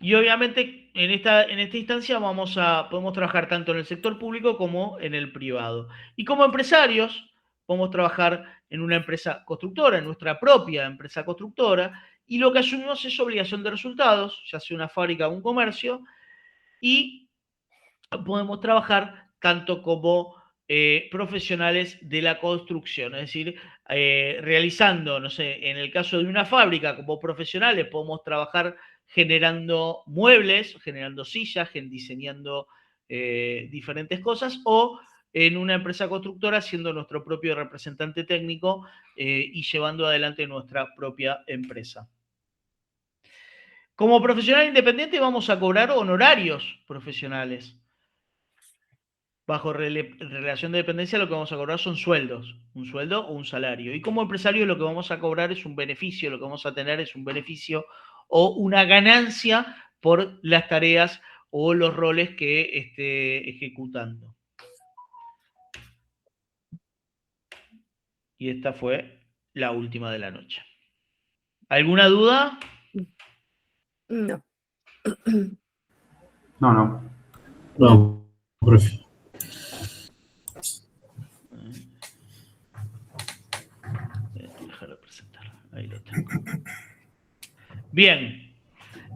Y obviamente en esta instancia podemos trabajar tanto en el sector público como en el privado. Y como empresarios, podemos trabajar en una empresa constructora, en nuestra propia empresa constructora, y lo que asumimos es obligación de resultados, ya sea una fábrica o un comercio, y podemos trabajar tanto como profesionales de la construcción, es decir, realizando, no sé, en el caso de una fábrica como profesionales podemos trabajar generando muebles, generando sillas, diseñando diferentes cosas, o en una empresa constructora siendo nuestro propio representante técnico y llevando adelante nuestra propia empresa. Como profesional independiente vamos a cobrar honorarios profesionales. Bajo relación de dependencia lo que vamos a cobrar son sueldos, un sueldo o un salario. Y como empresario lo que vamos a cobrar es un beneficio, lo que vamos a tener es un beneficio o una ganancia por las tareas o los roles que esté ejecutando. Y esta fue la última de la noche. ¿Alguna duda? No. No. No, profe. Dejar de presentar. Ahí lo tengo. Bien.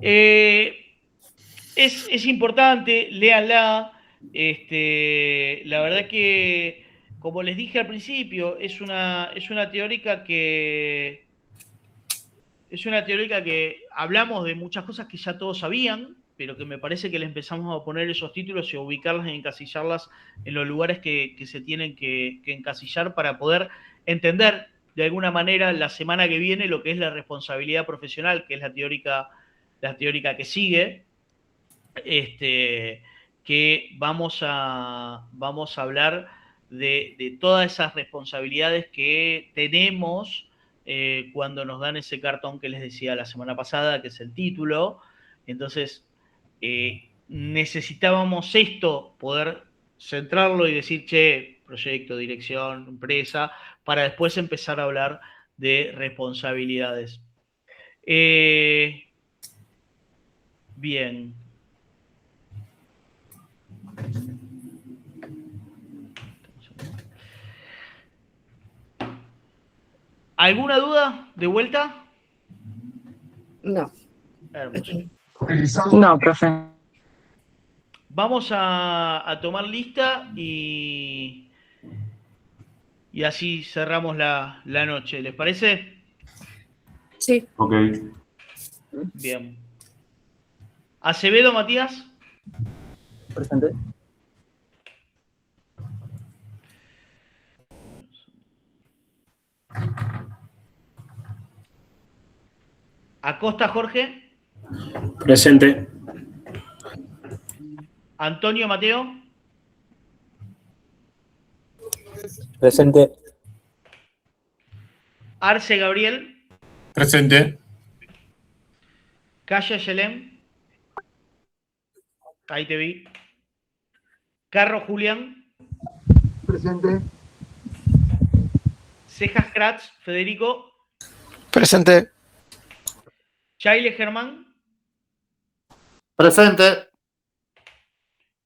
Es importante, léanla. La verdad que, como les dije al principio, es una teórica que hablamos de muchas cosas que ya todos sabían, pero que me parece que le empezamos a poner esos títulos y a ubicarlas y encasillarlas en los lugares que se tienen que encasillar para poder entender de alguna manera la semana que viene lo que es la responsabilidad profesional, que es la teórica que sigue. Que vamos a hablar de todas esas responsabilidades que tenemos cuando nos dan ese cartón que les decía la semana pasada, que es el título. Entonces, necesitábamos esto, poder centrarlo y decir, che, proyecto, dirección, empresa, para después empezar a hablar de responsabilidades. Bien. ¿Alguna duda de vuelta? No. Hermoso. No, profe. Vamos a tomar lista y así cerramos la noche. ¿Les parece? Sí. Ok. Bien. Acevedo, Matías. Presente. Acosta, Jorge. Presente. Antonio, Mateo. Presente. Arce, Gabriel. Presente. Calla, Yelem. Ahí te vi. Carro Julián. Presente. Cejas Kratz, Federico. Presente. Chaile Germán. Presente.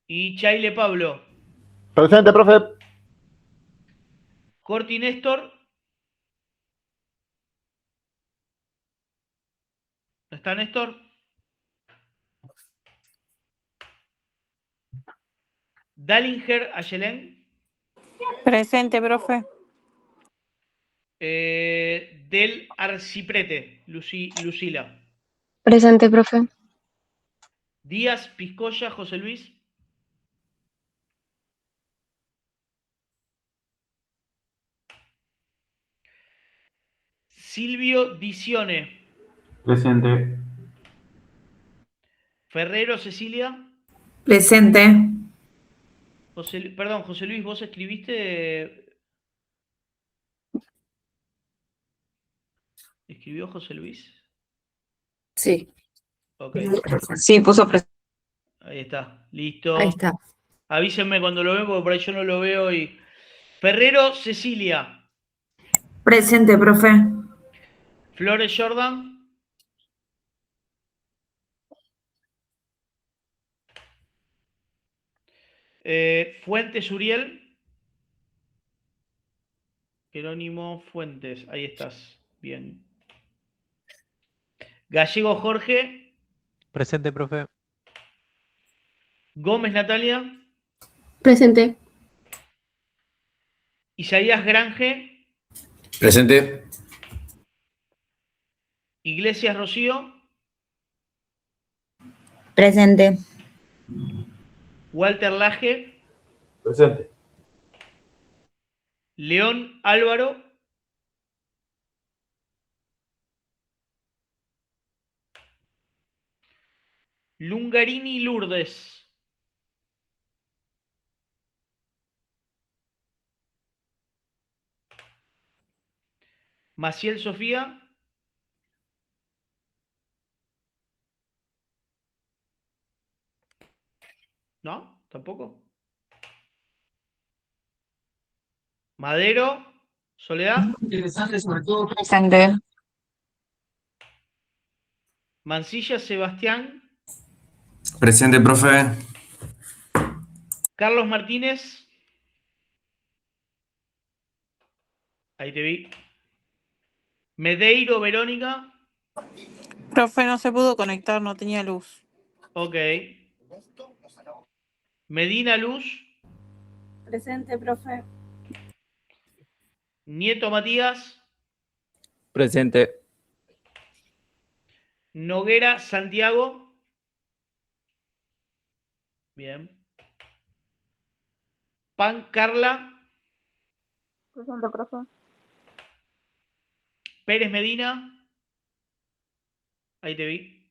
Y Chaile Pablo. Presente, profe. Corti Néstor. ¿Está Néstor? Dallinger Ayelén. Presente, profe. Del Arciprete, Lucila. Presente, profe. Díaz Piscoya, José Luis. Silvio Dicione. Presente. Ferrero Cecilia. Presente. José Luis, vos escribiste. ¿Escribió José Luis? Sí, Ok, Sí, puso presente. ahí está, listo. ahí está. Avísenme cuando lo veo, porque por ahí yo no lo veo. Y Ferrero Cecilia. Presente, profe. Flores Jordan. Fuentes Uriel. Jerónimo Fuentes, ahí estás. Bien. Gallego Jorge. Presente, profe. Gómez Natalia. Presente. Isaías Grange. Presente. Iglesias Rocío. Presente. Walter Laje. Presente. León Álvaro. Lungarini Lourdes. Maciel Sofía. ¿No? ¿Tampoco? Madero. Soledad. Presente. Mancilla Sebastián. Presente, profe. Carlos Martínez. Ahí te vi. Medeiro Verónica. Profe, no se pudo conectar, no tenía luz. Ok. Medina Luz. Presente, profe. Nieto Matías. Presente. Noguera Santiago. Bien. Pan Carla. Presente, profe. Pérez Medina. Ahí te vi.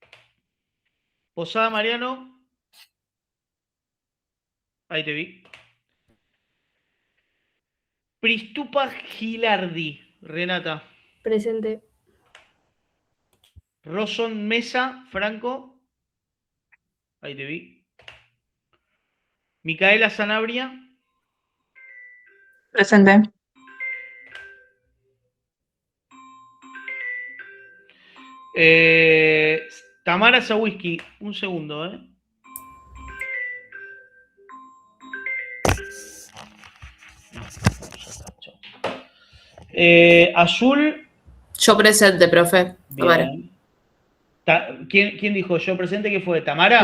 Posada Mariano. Ahí te vi. Pristupa Gilardi. Renata. Presente. Rosón Mesa Franco. Ahí te vi. Micaela Sanabria. Presente. Tamara Sawiski. Un segundo, Azul. Yo presente, profe. Tamara. Bien. ¿Quién dijo yo presente? ¿Qué fue? ¿Tamara?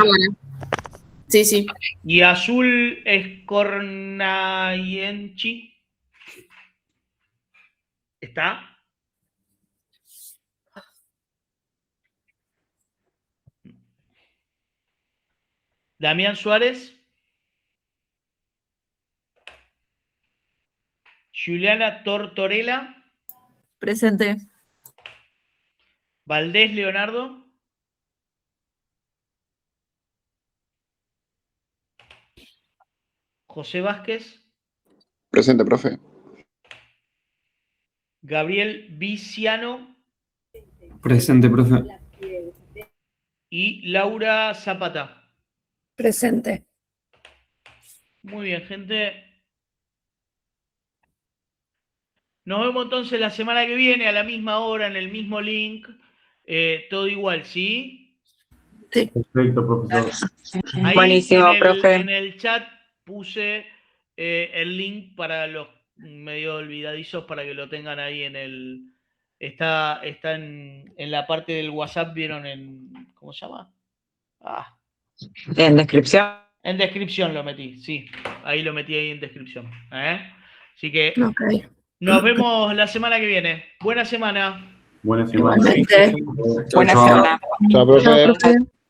Sí, sí. Y Azul Escornayenchi. ¿Está? Damián Suárez. Juliana Tortorella. Presente. Valdés Leonardo. José Vázquez. Presente, profe. Gabriel Viciano. Presente, profe. Y Laura Zapata. Presente. Muy bien, gente. Nos vemos entonces la semana que viene a la misma hora, en el mismo link. Todo igual, ¿sí? Perfecto, profesor. Ahí Buenísimo, en profe. en el chat puse el link para los medio olvidadizos para que lo tengan ahí en el... Está en la parte del WhatsApp, ¿vieron? ¿Cómo se llama? En descripción. En descripción lo metí, sí. Ahí lo metí ahí en descripción. Así que Ok. nos vemos la semana que viene. Buena semana. Buena semana. Igualmente. Buena Chao, chao. semana. Chao, Chao, profe. profe.